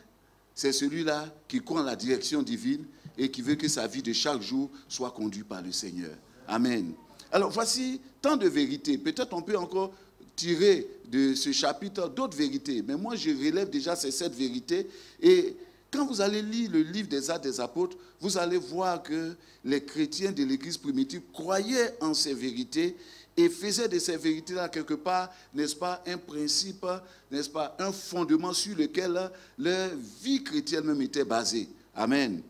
c'est celui-là qui croit en la direction divine et qui veut que sa vie de chaque jour soit conduite par le Seigneur. Amen. Alors, voici tant de vérités. Peut-être on peut encore tirer de ce chapitre d'autres vérités. Mais moi, je relève déjà ces 7 vérités. Et quand vous allez lire le livre des Actes des Apôtres, vous allez voir que les chrétiens de l'Église primitive croyaient en ces vérités et faisaient de ces vérités-là quelque part, n'est-ce pas, un principe, n'est-ce pas, un fondement sur lequel leur vie chrétienne même était basée. Amen.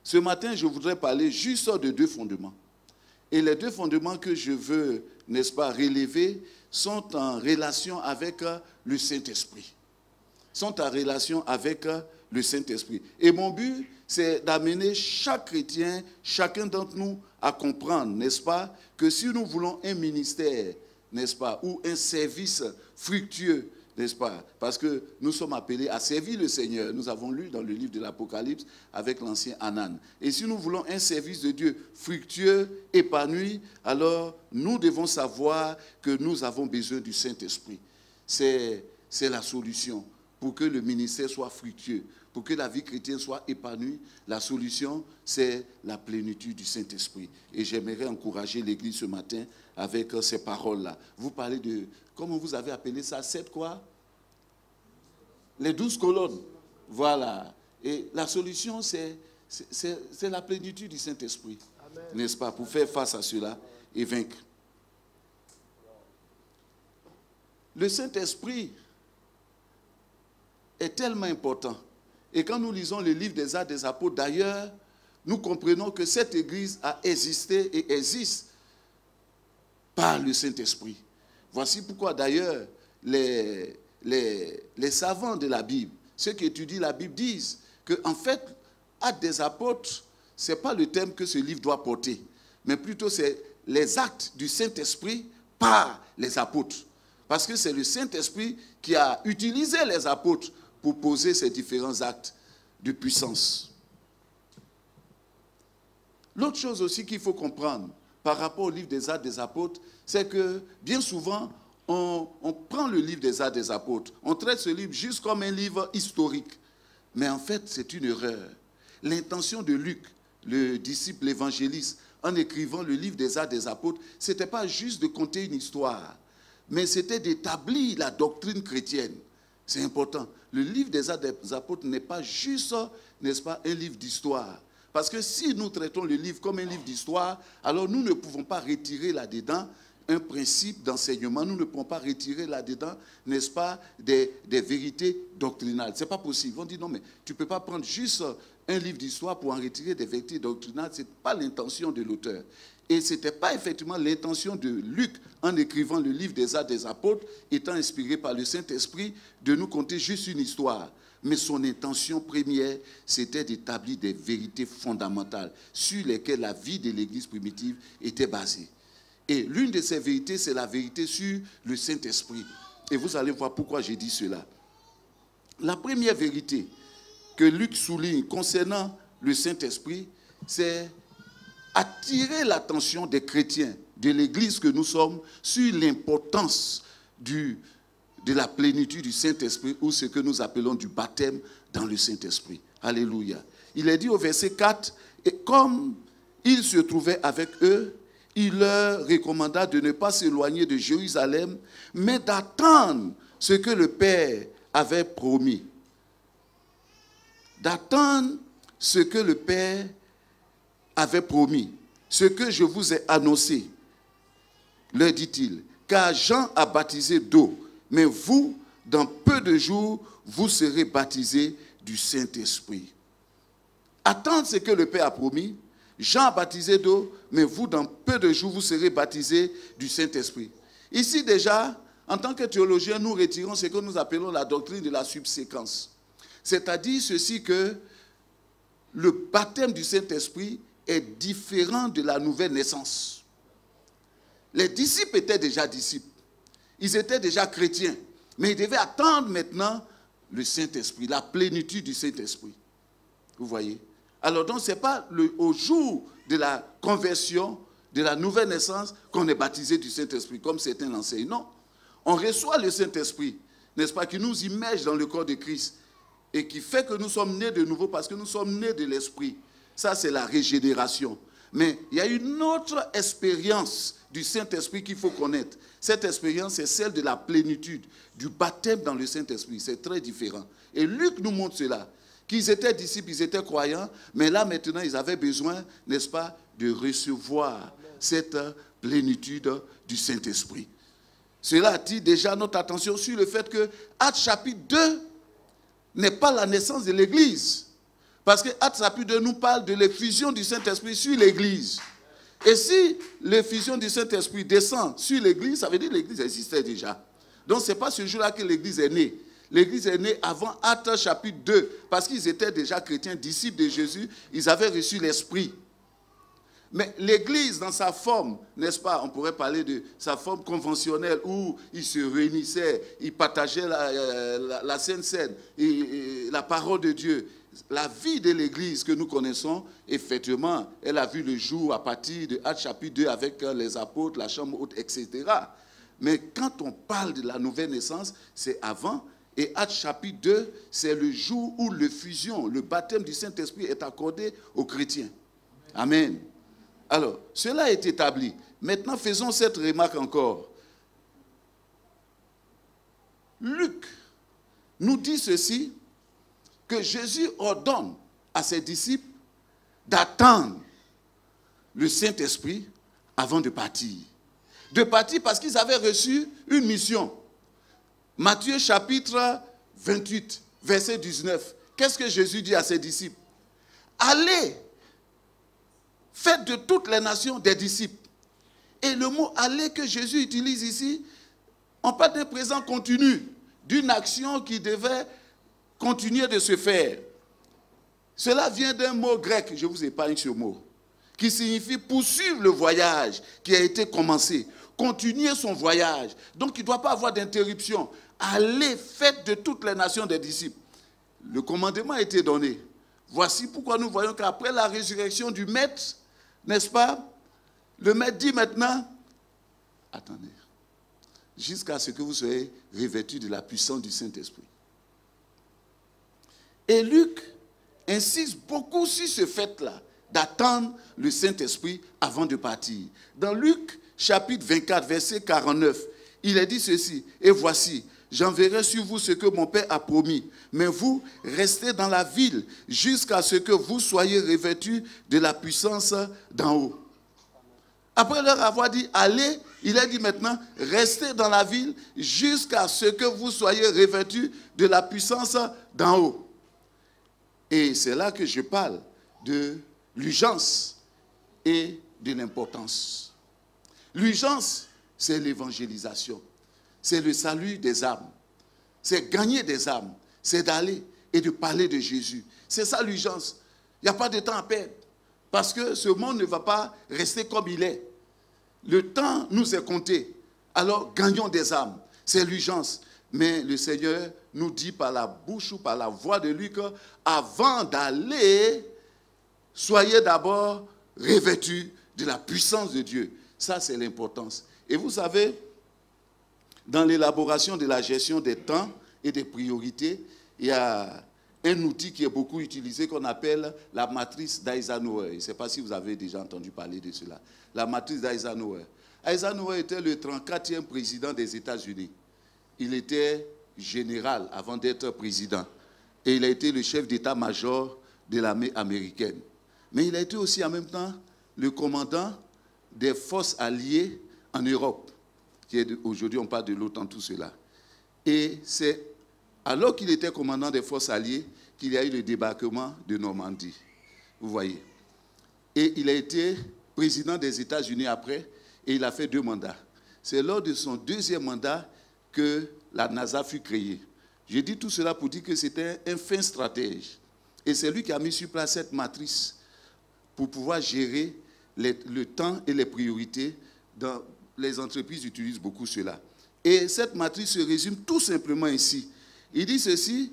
Ce matin, je voudrais parler juste de 2 fondements. Et les 2 fondements que je veux, n'est-ce pas, relever sont en relation avec le Saint-Esprit. Sont en relation avec le Saint-Esprit. Et mon but, c'est d'amener chaque chrétien, chacun d'entre nous à comprendre, n'est-ce pas, que si nous voulons un ministère, n'est-ce pas, ou un service fructueux, n'est-ce pas, parce que nous sommes appelés à servir le Seigneur. Nous avons lu dans le livre de l'Apocalypse avec l'ancien Anan. Et si nous voulons un service de Dieu fructueux, épanoui, alors nous devons savoir que nous avons besoin du Saint-Esprit. C'est la solution pour que le ministère soit fructueux, pour que la vie chrétienne soit épanouie. La solution, c'est la plénitude du Saint-Esprit. Et j'aimerais encourager l'Église ce matin avec ces paroles-là. Vous parlez de, comment vous avez appelé ça, 7 quoi? Les 12 colonnes. Voilà. Et la solution, c'est la plénitude du Saint-Esprit. N'est-ce pas? Pour faire face à cela et vaincre. Le Saint-Esprit est tellement important. Et quand nous lisons le livre des Actes des Apôtres, d'ailleurs, nous comprenons que cette Église a existé et existe par le Saint-Esprit. Voici pourquoi, d'ailleurs, les savants de la Bible, ceux qui étudient la Bible, disent qu'en fait, Actes des Apôtres, ce n'est pas le thème que ce livre doit porter, mais plutôt c'est les actes du Saint-Esprit par les apôtres. Parce que c'est le Saint-Esprit qui a utilisé les apôtres pour poser ces différents actes de puissance. L'autre chose aussi qu'il faut comprendre par rapport au livre des Actes des Apôtres, c'est que bien souvent, on prend le livre des Actes des Apôtres, on traite ce livre juste comme un livre historique. Mais en fait, c'est une erreur. L'intention de Luc, le disciple évangéliste, en écrivant le livre des Actes des Apôtres, ce n'était pas juste de conter une histoire, mais c'était d'établir la doctrine chrétienne. C'est important. Le livre des Actes des Apôtres n'est pas juste, n'est-ce pas, un livre d'histoire. Parce que si nous traitons le livre comme un livre d'histoire, alors nous ne pouvons pas retirer là-dedans un principe d'enseignement. Nous ne pouvons pas retirer là-dedans, n'est-ce pas, des vérités doctrinales. Ce n'est pas possible. On dit non, mais tu ne peux pas prendre juste un livre d'histoire pour en retirer des vérités doctrinales. Ce n'est pas l'intention de l'auteur. Et ce n'était pas effectivement l'intention de Luc, en écrivant le livre des Actes des Apôtres, étant inspiré par le Saint-Esprit, de nous conter juste une histoire. Mais son intention première, c'était d'établir des vérités fondamentales sur lesquelles la vie de l'Église primitive était basée. Et l'une de ces vérités, c'est la vérité sur le Saint-Esprit. Et vous allez voir pourquoi j'ai dit cela. La première vérité que Luc souligne concernant le Saint-Esprit, c'est attirer l'attention des chrétiens, de l'Église que nous sommes, sur l'importance de la plénitude du Saint-Esprit, ou ce que nous appelons du baptême dans le Saint-Esprit. Alléluia. Il est dit au verset 4, « Et comme il se trouvait avec eux, il leur recommanda de ne pas s'éloigner de Jérusalem, mais d'attendre ce que le Père avait promis. » D'attendre ce que le Père avait promis, ce que je vous ai annoncé, leur dit-il, car Jean a baptisé d'eau, mais vous, dans peu de jours, vous serez baptisés du Saint-Esprit. Attendre ce que le Père a promis, Jean a baptisé d'eau, mais vous, dans peu de jours, vous serez baptisés du Saint-Esprit. Ici déjà, en tant que théologiens, nous retirons ce que nous appelons la doctrine de la subséquence. C'est-à-dire ceci que le baptême du Saint-Esprit est différent de la nouvelle naissance. Les disciples étaient déjà disciples. Ils étaient déjà chrétiens. Mais ils devaient attendre maintenant le Saint-Esprit, la plénitude du Saint-Esprit. Vous voyez? Alors donc, ce n'est pas au jour de la conversion, de la nouvelle naissance, qu'on est baptisé du Saint-Esprit, comme certains l'enseignent. Non. On reçoit le Saint-Esprit, n'est-ce pas, qui nous immerge dans le corps de Christ et qui fait que nous sommes nés de nouveau parce que nous sommes nés de l'Esprit. Ça, c'est la régénération. Mais il y a une autre expérience du Saint-Esprit qu'il faut connaître. Cette expérience, c'est celle de la plénitude, du baptême dans le Saint-Esprit. C'est très différent. Et Luc nous montre cela. Qu'ils étaient disciples, ils étaient croyants, mais là maintenant, ils avaient besoin, n'est-ce pas, de recevoir cette plénitude du Saint-Esprit. Cela attire déjà notre attention sur le fait que Actes chapitre 2 n'est pas la naissance de l'Église. Parce que Actes chapitre 2 nous parle de l'effusion du Saint-Esprit sur l'Église. Et si l'effusion du Saint-Esprit descend sur l'Église, ça veut dire que l'Église existait déjà. Donc ce n'est pas ce jour-là que l'Église est née. L'Église est née avant Actes chapitre 2, parce qu'ils étaient déjà chrétiens, disciples de Jésus, ils avaient reçu l'Esprit. Mais l'Église, dans sa forme, n'est-ce pas, on pourrait parler de sa forme conventionnelle, où ils se réunissaient, ils partageaient la Sainte Seine, et la parole de Dieu. La vie de l'Église que nous connaissons, effectivement, elle a vu le jour à partir de Actes chapitre 2 avec les apôtres, la chambre haute, etc. Mais quand on parle de la nouvelle naissance, c'est avant. Et Actes chapitre 2, c'est le jour où l'effusion, le baptême du Saint-Esprit est accordé aux chrétiens. Amen. Alors, cela est établi. Maintenant, faisons cette remarque encore. Luc nous dit ceci, que Jésus ordonne à ses disciples d'attendre le Saint-Esprit avant de partir. De partir parce qu'ils avaient reçu une mission. Matthieu chapitre 28, verset 19. Qu'est-ce que Jésus dit à ses disciples? Allez, faites de toutes les nations des disciples. Et le mot « aller » que Jésus utilise ici, on parle d'un présent continu, d'une action qui devait continuer de se faire. Cela vient d'un mot grec, je vous épargne ce mot, qui signifie poursuivre le voyage qui a été commencé, continuer son voyage. Donc il ne doit pas avoir d'interruption. Allez, faites de toutes les nations des disciples. Le commandement a été donné. Voici pourquoi nous voyons qu'après la résurrection du Maître, n'est-ce pas, le Maître dit maintenant, attendez, jusqu'à ce que vous soyez revêtus de la puissance du Saint-Esprit. Et Luc insiste beaucoup sur ce fait-là, d'attendre le Saint-Esprit avant de partir. Dans Luc chapitre 24, verset 49, il est dit ceci, et voici, j'enverrai sur vous ce que mon Père a promis, mais vous restez dans la ville jusqu'à ce que vous soyez revêtus de la puissance d'en haut. Après leur avoir dit allez, il a dit maintenant restez dans la ville jusqu'à ce que vous soyez revêtus de la puissance d'en haut. Et c'est là que je parle de l'urgence et de l'importance. L'urgence, c'est l'évangélisation. C'est le salut des âmes. C'est gagner des âmes. C'est d'aller et de parler de Jésus. C'est ça l'urgence. Il n'y a pas de temps à perdre. Parce que ce monde ne va pas rester comme il est. Le temps nous est compté. Alors gagnons des âmes. C'est l'urgence. Mais le Seigneur nous dit par la bouche ou par la voix de lui qu'avant d'aller, soyez d'abord revêtus de la puissance de Dieu. Ça, c'est l'importance. Et vous savez, dans l'élaboration de la gestion des temps et des priorités, il y a un outil qui est beaucoup utilisé qu'on appelle la matrice d'Eisenhower. Je ne sais pas si vous avez déjà entendu parler de cela. La matrice d'Eisenhower. Eisenhower était le 34e président des États-Unis. Il était général avant d'être président. Et il a été le chef d'état-major de l'armée américaine. Mais il a été aussi en même temps le commandant des forces alliées en Europe. Aujourd'hui, on parle de l'OTAN, tout cela. Et c'est alors qu'il était commandant des forces alliées qu'il y a eu le débarquement de Normandie. Vous voyez. Et il a été président des États-Unis après, et il a fait 2 mandats. C'est lors de son 2e mandat que la NASA fut créée. J'ai dit tout cela pour dire que c'était un fin stratège. Et c'est lui qui a mis sur place cette matrice pour pouvoir gérer le temps et les priorités. Dans les entreprises utilisent beaucoup cela. Et cette matrice se résume tout simplement ici. Il dit ceci,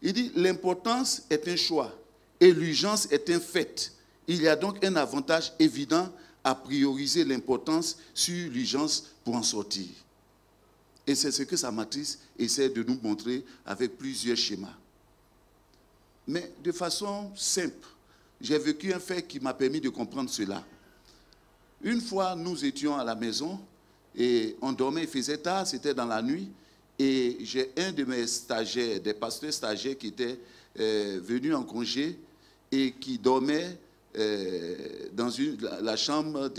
il dit l'importance est un choix et l'urgence est un fait. Il y a donc un avantage évident à prioriser l'importance sur l'urgence pour en sortir. Et c'est ce que sa matrice essaie de nous montrer avec plusieurs schémas. Mais de façon simple, j'ai vécu un fait qui m'a permis de comprendre cela. Une fois, nous étions à la maison et on dormait, il faisait tard, c'était dans la nuit. Et j'ai un de mes stagiaires, des pasteurs stagiaires qui était venu en congé et qui dormait dans la chambre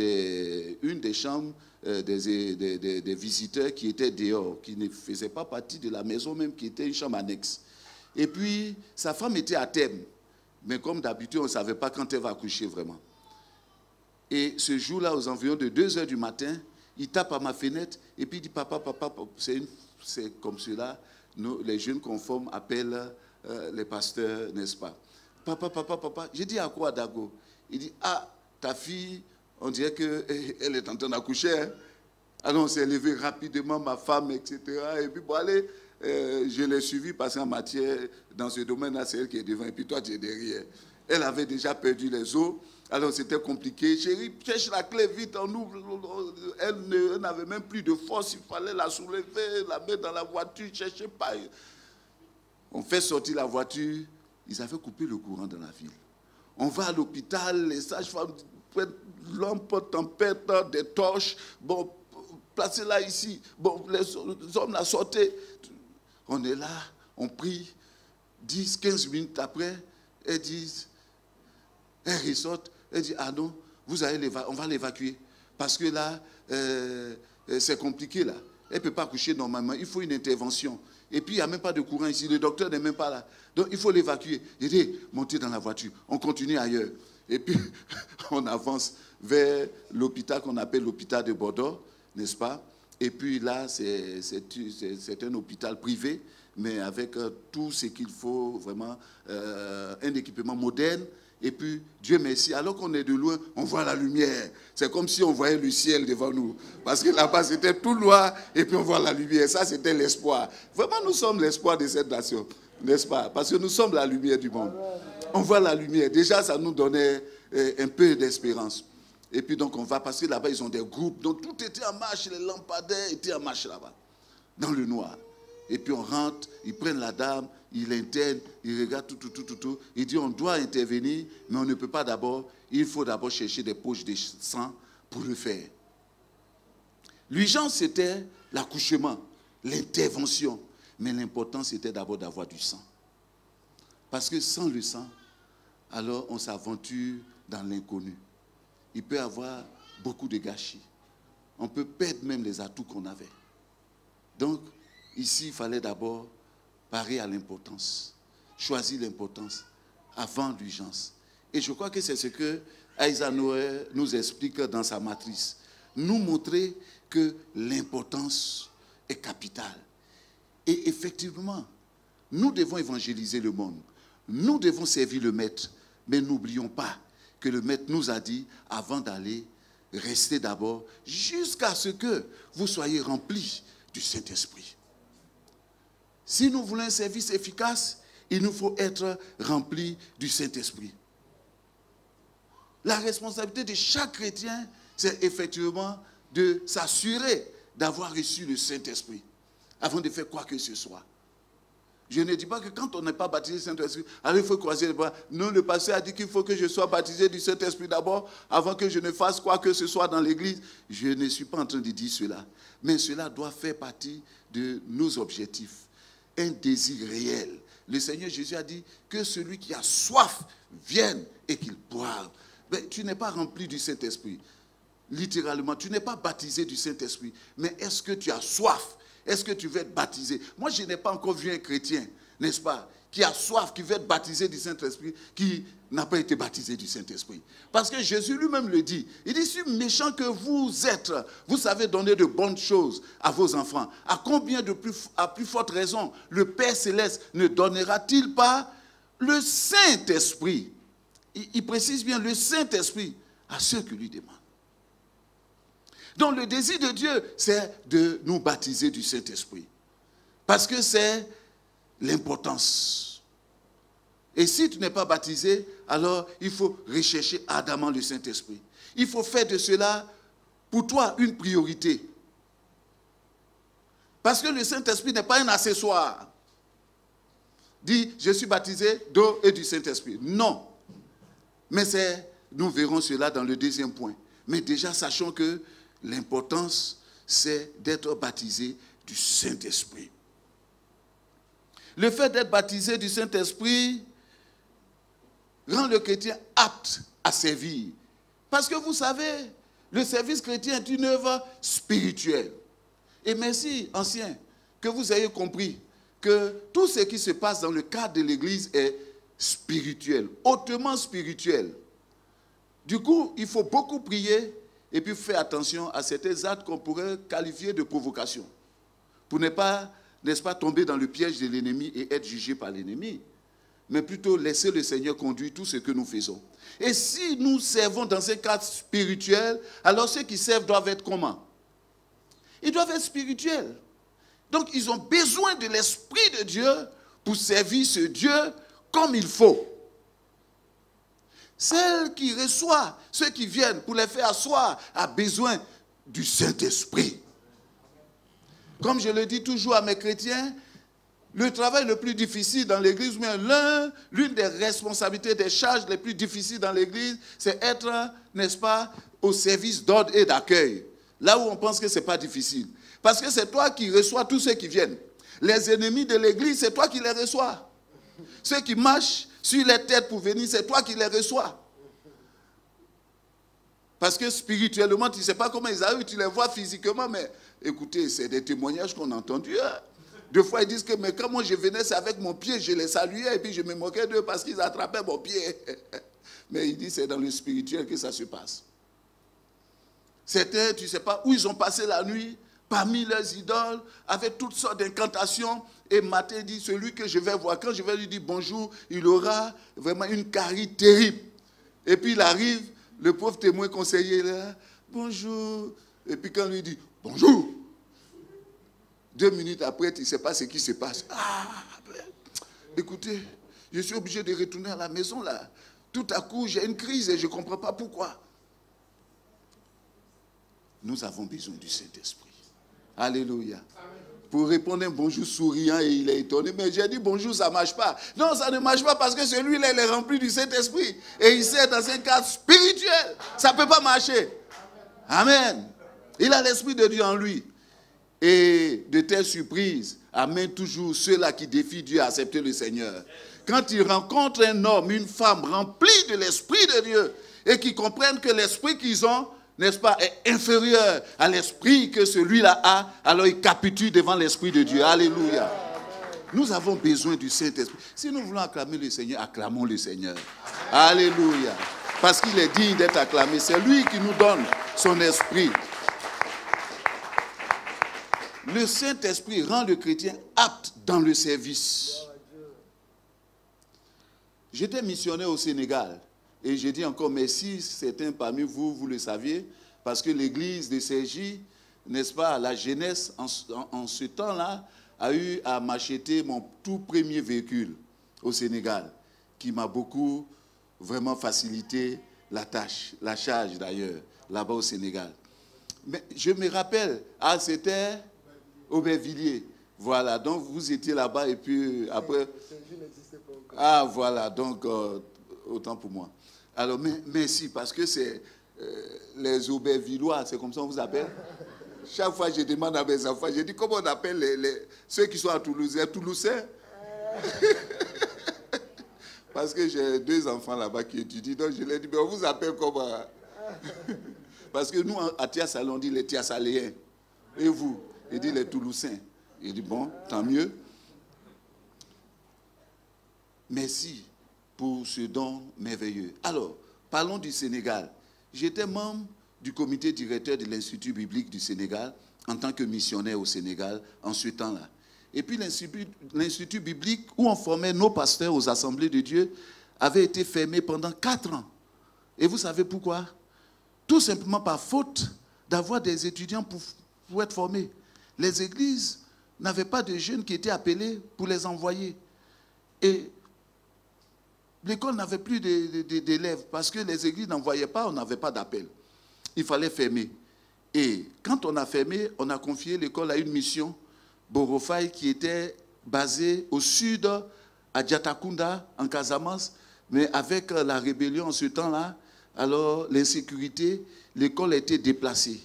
une des chambres des visiteurs qui étaient dehors, qui ne faisaient pas partie de la maison même, qui était une chambre annexe. Et puis, sa femme était à terme. Mais comme d'habitude, on ne savait pas quand elle va accoucher vraiment. Et ce jour-là, aux environs de 2 heures du matin, il tape à ma fenêtre et puis il dit, papa, c'est comme cela, les jeunes conformes appellent les pasteurs, n'est-ce pas? Papa. J'ai dit, à quoi, Dago? Il dit, ah, ta fille, on dirait qu'elle est en train d'accoucher. Hein? Alors on s'est levé rapidement, ma femme, etc. Et puis, bon, allez, je l'ai suivi parce qu'en matière, dans ce domaine-là, c'est elle qui est devant. Et puis toi, tu es derrière. Elle avait déjà perdu les os. Alors c'était compliqué. Chérie, cherche la clé vite, on ouvre. Elle n'avait même plus de force. Il fallait la soulever, la mettre dans la voiture, chercher pas. On fait sortir la voiture. Ils avaient coupé le courant dans la ville. On va à l'hôpital, les sages-femmes prennent lampe, tempête, des torches. Bon, placez-la ici. Bon, les hommes la sortaient. On est là, on prie. 10, 15 minutes après, elles disent, elles ressortent. Elle dit, ah non, on va l'évacuer. Parce que là, c'est compliqué là. Elle ne peut pas coucher normalement. Il faut une intervention. Et puis, il n'y a même pas de courant ici. Le docteur n'est même pas là. Donc, il faut l'évacuer. J'ai dit, montez dans la voiture. On continue ailleurs. Et puis, on avance vers l'hôpital qu'on appelle l'hôpital de Bordeaux, n'est-ce pas? Et puis là, c'est un hôpital privé, mais avec tout ce qu'il faut, vraiment, un équipement moderne. Et puis, Dieu merci, alors qu'on est de loin, on voit la lumière. C'est comme si on voyait le ciel devant nous. Parce que là-bas, c'était tout noir, et puis on voit la lumière. Ça, c'était l'espoir. Vraiment, nous sommes l'espoir de cette nation, n'est-ce pas? Parce que nous sommes la lumière du monde. On voit la lumière. Déjà, ça nous donnait un peu d'espérance. Et puis, donc, on va passer là-bas, ils ont des groupes. Donc, tout était en marche, les lampadaires étaient en marche là-bas, dans le noir. Et puis, on rentre, ils prennent la dame, il interne, il regarde tout. Il dit, on doit intervenir, mais on ne peut pas d'abord. Il faut d'abord chercher des poches de sang pour le faire. L'urgence, c'était l'accouchement, l'intervention. Mais l'important, c'était d'abord d'avoir du sang. Parce que sans le sang, alors on s'aventure dans l'inconnu. Il peut y avoir beaucoup de gâchis. On peut perdre même les atouts qu'on avait. Donc, ici, il fallait d'abord parer à l'importance, choisir l'importance avant l'urgence. Et je crois que c'est ce que Eisenhower nous explique dans sa matrice, nous montrer que l'importance est capitale. Et effectivement, nous devons évangéliser le monde. Nous devons servir le Maître. Mais n'oublions pas que le Maître nous a dit, avant d'aller, restez d'abord jusqu'à ce que vous soyez remplis du Saint-Esprit. Si nous voulons un service efficace, il nous faut être remplis du Saint-Esprit. La responsabilité de chaque chrétien, c'est effectivement de s'assurer d'avoir reçu le Saint-Esprit avant de faire quoi que ce soit. Je ne dis pas que quand on n'est pas baptisé du Saint-Esprit, alors il faut croiser les bras. Non, le pasteur a dit qu'il faut que je sois baptisé du Saint-Esprit d'abord, avant que je ne fasse quoi que ce soit dans l'église. Je ne suis pas en train de dire cela. Mais cela doit faire partie de nos objectifs. Un désir réel. Le Seigneur Jésus a dit que celui qui a soif vienne et qu'il boive. Mais tu n'es pas rempli du Saint-Esprit. Littéralement, tu n'es pas baptisé du Saint-Esprit. Mais est-ce que tu as soif? Est-ce que tu veux être baptisé? Moi, je n'ai pas encore vu un chrétien, n'est-ce pas, qui a soif, qui veut être baptisé du Saint-Esprit, qui n'a pas été baptisé du Saint-Esprit. Parce que Jésus lui-même le dit. Il dit, si méchant que vous êtes, vous savez donner de bonnes choses à vos enfants. À combien à plus forte raison, le Père Céleste ne donnera-t-il pas le Saint-Esprit? Il précise bien le Saint-Esprit à ceux qui lui demandent. Donc le désir de Dieu, c'est de nous baptiser du Saint-Esprit. Parce que c'est l'importance. Et si tu n'es pas baptisé, alors il faut rechercher ardemment le Saint-Esprit. Il faut faire de cela, pour toi, une priorité. Parce que le Saint-Esprit n'est pas un accessoire. Dis, je suis baptisé d'eau et du Saint-Esprit. Non. Mais nous verrons cela dans le deuxième point. Mais déjà, sachons que l'importance, c'est d'être baptisé du Saint-Esprit. Le fait d'être baptisé du Saint-Esprit rend le chrétien apte à servir. Parce que vous savez, le service chrétien est une œuvre spirituelle. Et merci, anciens, que vous ayez compris que tout ce qui se passe dans le cadre de l'Église est spirituel, hautement spirituel. Du coup, il faut beaucoup prier et puis faire attention à certains actes qu'on pourrait qualifier de provocation. Pour ne pas, n'est-ce pas, tomber dans le piège de l'ennemi et être jugé par l'ennemi. Mais plutôt laisser le Seigneur conduire tout ce que nous faisons. Et si nous servons dans un cadre spirituel, alors ceux qui servent doivent être comment? Ils doivent être spirituels. Donc ils ont besoin de l'Esprit de Dieu pour servir ce Dieu comme il faut. Celle qui reçoit, ceux qui viennent pour les faire asseoir, a besoin du Saint-Esprit. Comme je le dis toujours à mes chrétiens, le travail le plus difficile dans l'église, mais l'une des responsabilités, des charges les plus difficiles dans l'église, c'est être, n'est-ce pas, au service d'ordre et d'accueil. Là où on pense que ce n'est pas difficile. Parce que c'est toi qui reçois tous ceux qui viennent. Les ennemis de l'église, c'est toi qui les reçois. Ceux qui marchent sur les têtes pour venir, c'est toi qui les reçois. Parce que spirituellement, tu ne sais pas comment ils arrivent, tu les vois physiquement, mais écoutez, c'est des témoignages qu'on a entendus. Hein. Deux fois, ils disent que mais quand moi je venais, c'est avec mon pied, je les saluais et puis je me moquais d'eux parce qu'ils attrapaient mon pied. Mais il dit c'est dans le spirituel que ça se passe. Certains, tu ne sais pas où ils ont passé la nuit, parmi leurs idoles, avec toutes sortes d'incantations. Et Matthieu dit, celui que je vais voir, quand je vais lui dire bonjour, il aura vraiment une carie terrible. Et puis il arrive, le pauvre témoin conseiller là, bonjour. Et puis quand lui dit, bonjour. 2 minutes après, tu ne sais pas ce qui se passe. Ah, écoutez, je suis obligé de retourner à la maison là. Tout à coup, j'ai une crise et je ne comprends pas pourquoi. Nous avons besoin du Saint-Esprit. Alléluia. Pour répondre un bonjour souriant et il est étonné. Mais j'ai dit bonjour, ça ne marche pas. Non, ça ne marche pas parce que celui-là, il est rempli du Saint-Esprit. Et il sert dans un cadre spirituel. Ça ne peut pas marcher. Amen. Il a l'Esprit de Dieu en lui. Et de telles surprises amènent toujours ceux-là qui défient Dieu à accepter le Seigneur. Quand ils rencontrent un homme, une femme remplie de l'Esprit de Dieu et qui comprennent que l'Esprit qu'ils ont, n'est-ce pas, est inférieur à l'esprit que celui-là a, alors il capitule devant l'Esprit de Dieu. Alléluia. Nous avons besoin du Saint-Esprit. Si nous voulons acclamer le Seigneur, acclamons le Seigneur. Alléluia. Parce qu'il est digne d'être acclamé. C'est lui qui nous donne son esprit. Le Saint-Esprit rend le chrétien apte dans le service. J'étais missionnaire au Sénégal. Et j'ai dit encore merci, certains parmi vous, vous le saviez, parce que l'église de Cergy, n'est-ce pas, la jeunesse, en ce temps-là, a eu à m'acheter mon tout premier véhicule au Sénégal, qui m'a beaucoup vraiment facilité la tâche, la charge d'ailleurs, là-bas au Sénégal. Mais je me rappelle, c'était Aubervilliers. Voilà, donc vous étiez là-bas et puis après... Ah, voilà, donc autant pour moi. Alors, merci, parce que c'est les Aubervillois, c'est comme ça qu'on vous appelle. Chaque fois, je demande à mes enfants, je dis, comment on appelle ceux qui sont à Toulouse? Les Toulousains. Parce que j'ai 2 enfants là-bas qui étudient, donc je leur dis, mais on vous appelle comment? Parce que nous, à Tiasalé, on dit les Tiasaléens. Et vous? Il dit les Toulousains. Il dit, bon, tant mieux. Merci pour ce don merveilleux. Alors, parlons du Sénégal. J'étais membre du comité directeur de l'Institut biblique du Sénégal en tant que missionnaire au Sénégal en ce temps-là. Et puis l'Institut biblique où on formait nos pasteurs aux assemblées de Dieu avait été fermé pendant 4 ans. Et vous savez pourquoi? Tout simplement par faute d'avoir des étudiants pour être formés. Les églises n'avaient pas de jeunes qui étaient appelés pour les envoyer. Et l'école n'avait plus d'élèves parce que les églises n'envoyaient pas, on n'avait pas d'appel. Il fallait fermer. Et quand on a fermé, on a confié l'école à une mission, Borofai, qui était basée au sud, à Diatakunda, en Casamance. Mais avec la rébellion en ce temps-là, alors l'insécurité, l'école a été déplacée.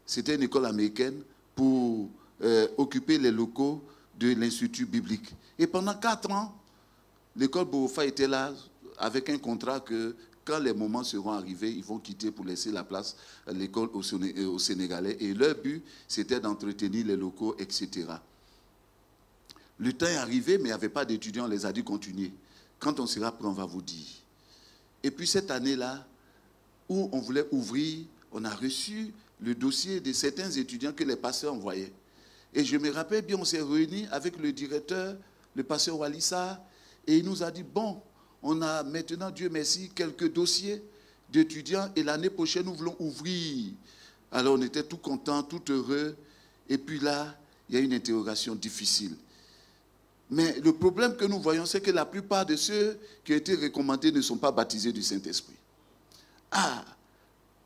C'était une école américaine pour occuper les locaux de l'Institut biblique. Et pendant 4 ans, l'école Borofai était là avec un contrat que quand les moments seront arrivés, ils vont quitter pour laisser la place à l'école aux Sénégalais. Et leur but, c'était d'entretenir les locaux, etc. Le temps est arrivé, mais il n'y avait pas d'étudiants. On les a dit continuer. Quand on sera prêt, on va vous dire. Et puis cette année-là, où on voulait ouvrir, on a reçu le dossier de certains étudiants que les pasteurs envoyaient. Et je me rappelle bien, on s'est réunis avec le directeur, le pasteur Walissa, et il nous a dit, bon, on a maintenant, Dieu merci, quelques dossiers d'étudiants et l'année prochaine, nous voulons ouvrir. Alors on était tout contents, tout heureux. Et puis là, il y a une interrogation difficile. Mais le problème que nous voyons, c'est que la plupart de ceux qui ont été recommandés ne sont pas baptisés du Saint-Esprit. Ah,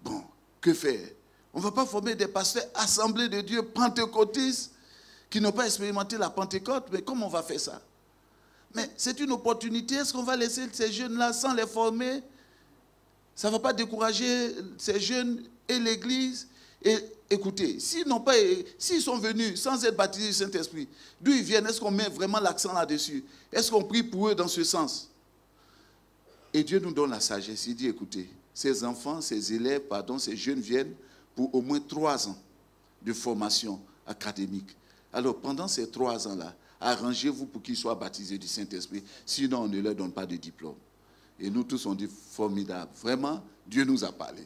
bon, que faire? On ne va pas former des pasteurs assemblés de Dieu, pentecôtistes, qui n'ont pas expérimenté la Pentecôte, mais comment on va faire ça? Mais c'est une opportunité. Est-ce qu'on va laisser ces jeunes-là sans les former? Ça ne va pas décourager ces jeunes et l'Église. Et écoutez, s'ils sont venus sans être baptisés du Saint-Esprit, d'où ils viennent? Est-ce qu'on met vraiment l'accent là-dessus? Est-ce qu'on prie pour eux dans ce sens? Et Dieu nous donne la sagesse. Il dit, écoutez, ces enfants, ces élèves, ces jeunes viennent pour au moins 3 ans de formation académique. Alors, pendant ces 3 ans-là, arrangez-vous pour qu'ils soient baptisés du Saint-Esprit, sinon on ne leur donne pas de diplôme. Et nous tous, on dit formidable. Vraiment, Dieu nous a parlé.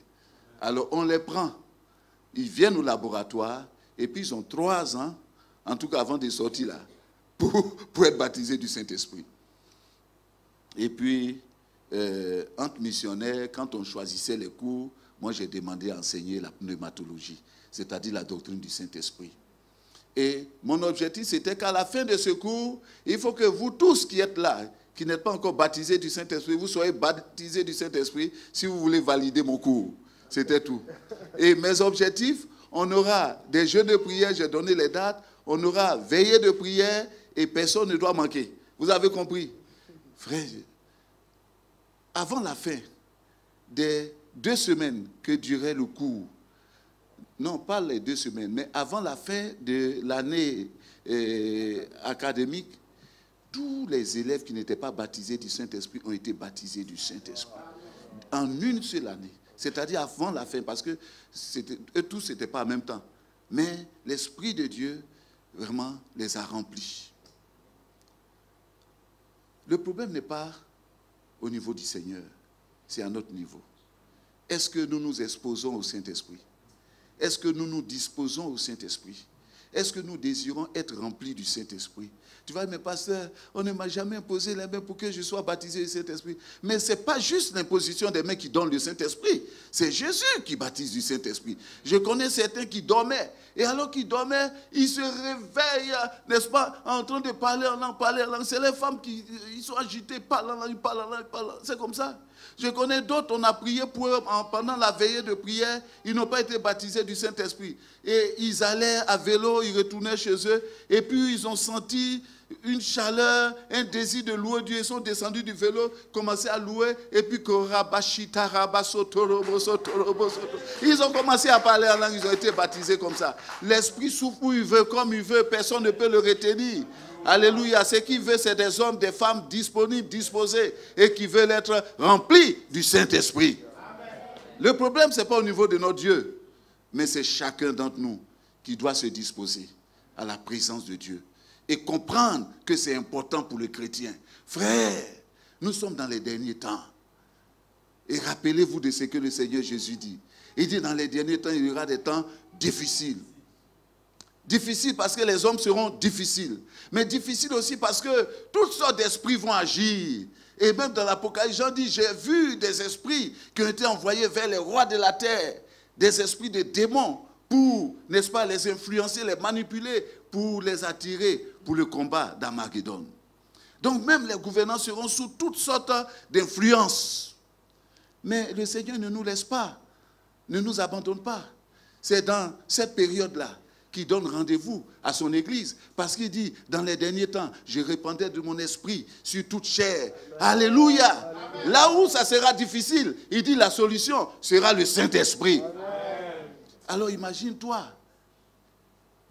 Alors, on les prend. Ils viennent au laboratoire, et puis ils ont 3 ans, en tout cas avant de sortir là, pour être baptisés du Saint-Esprit. Et puis, entre missionnaires, quand on choisissait les cours, moi j'ai demandé à enseigner la pneumatologie, c'est-à-dire la doctrine du Saint-Esprit. Et mon objectif, c'était qu'à la fin de ce cours, il faut que vous tous qui êtes là, qui n'êtes pas encore baptisés du Saint-Esprit, vous soyez baptisés du Saint-Esprit si vous voulez valider mon cours. C'était tout. Et mes objectifs, on aura des jeûnes de prière, j'ai donné les dates, on aura veillée de prière et personne ne doit manquer. Vous avez compris? Frère, avant la fin des 2 semaines que durait le cours, non, pas les 2 semaines, mais avant la fin de l'année académique, tous les élèves qui n'étaient pas baptisés du Saint-Esprit ont été baptisés du Saint-Esprit. En une seule année. C'est-à-dire avant la fin, parce que eux tous n'étaient pas en même temps. Mais l'Esprit de Dieu, vraiment, les a remplis. Le problème n'est pas au niveau du Seigneur, c'est à notre niveau. est-ce que nous nous exposons au Saint-Esprit? Est-ce que nous nous disposons au Saint-Esprit? Est-ce que nous désirons être remplis du Saint-Esprit? Tu vois, mais pasteur, on ne m'a jamais imposé les mains pour que je sois baptisé du Saint-Esprit. Mais ce n'est pas juste l'imposition des mains qui donne le Saint-Esprit. C'est Jésus qui baptise du Saint-Esprit. Je connais certains qui dormaient. Et alors qu'ils dormaient, ils se réveillent, n'est-ce pas, en train de parler en langue, C'est les femmes qui ils sont agitées, ils parlent en langue. C'est comme ça. Je connais d'autres, on a prié pour eux pendant la veillée de prière, ils n'ont pas été baptisés du Saint-Esprit. Et ils allaient à vélo, ils retournaient chez eux, et puis ils ont senti une chaleur, un désir de louer Dieu. Ils sont descendus du vélo, commencé à louer, et puis ils ont commencé à parler en langue, ils ont été baptisés comme ça. L'Esprit souffle où il veut, comme il veut, personne ne peut le retenir. Alléluia. Ce qu'il veut, c'est des hommes, des femmes disponibles, disposés, et qui veulent être remplis du Saint-Esprit. Le problème, ce n'est pas au niveau de notre Dieu, mais c'est chacun d'entre nous qui doit se disposer à la présence de Dieu et comprendre que c'est important pour le chrétien. Frère, nous sommes dans les derniers temps. Et rappelez-vous de ce que le Seigneur Jésus dit. Il dit, dans les derniers temps, il y aura des temps difficiles. Difficiles parce que les hommes seront difficiles. Mais difficiles aussi parce que toutes sortes d'esprits vont agir. Et même dans l'Apocalypse, Jean dit, j'ai vu des esprits qui ont été envoyés vers les rois de la terre. Des esprits de démons pour, n'est-ce pas, les influencer, les manipuler, pour les attirer pour le combat d'Armageddon. Donc même les gouvernants seront sous toutes sortes d'influences. Mais le Seigneur ne nous laisse pas, ne nous abandonne pas. C'est dans cette période-là qui donne rendez-vous à son Église. Parce qu'il dit, dans les derniers temps, je répandrai de mon esprit sur toute chair. Alléluia. Amen. Là où ça sera difficile, il dit la solution sera le Saint-Esprit. Alors imagine-toi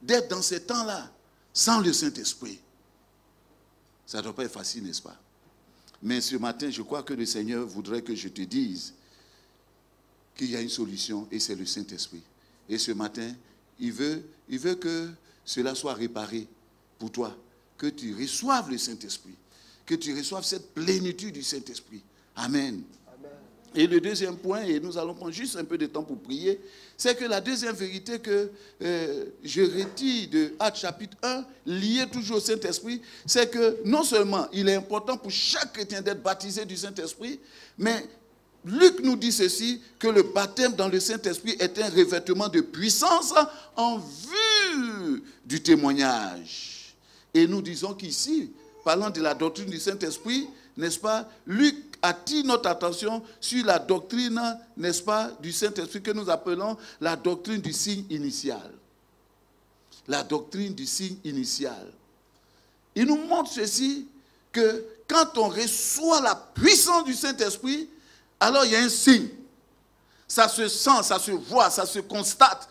d'être dans ces temps-là sans le Saint-Esprit. Ça ne doit pas être facile, n'est-ce pas? Mais ce matin, je crois que le Seigneur voudrait que je te dise qu'il y a une solution et c'est le Saint-Esprit. Et ce matin, il veut que cela soit réparé pour toi, que tu reçoives le Saint-Esprit, que tu reçoives cette plénitude du Saint-Esprit. Amen. Amen. Et le deuxième point, et nous allons prendre juste un peu de temps pour prier, c'est que la deuxième vérité que je retire de Actes chapitre 1, liée toujours au Saint-Esprit, c'est que non seulement il est important pour chaque chrétien d'être baptisé du Saint-Esprit, mais Luc nous dit ceci, que le baptême dans le Saint-Esprit est un revêtement de puissance en vue du témoignage. Et nous disons qu'ici, parlant de la doctrine du Saint-Esprit, n'est-ce pas, Luc attire notre attention sur la doctrine, n'est-ce pas, du Saint-Esprit que nous appelons la doctrine du signe initial. La doctrine du signe initial. Il nous montre ceci, que quand on reçoit la puissance du Saint-Esprit, alors il y a un signe. Ça se sent, ça se voit, ça se constate.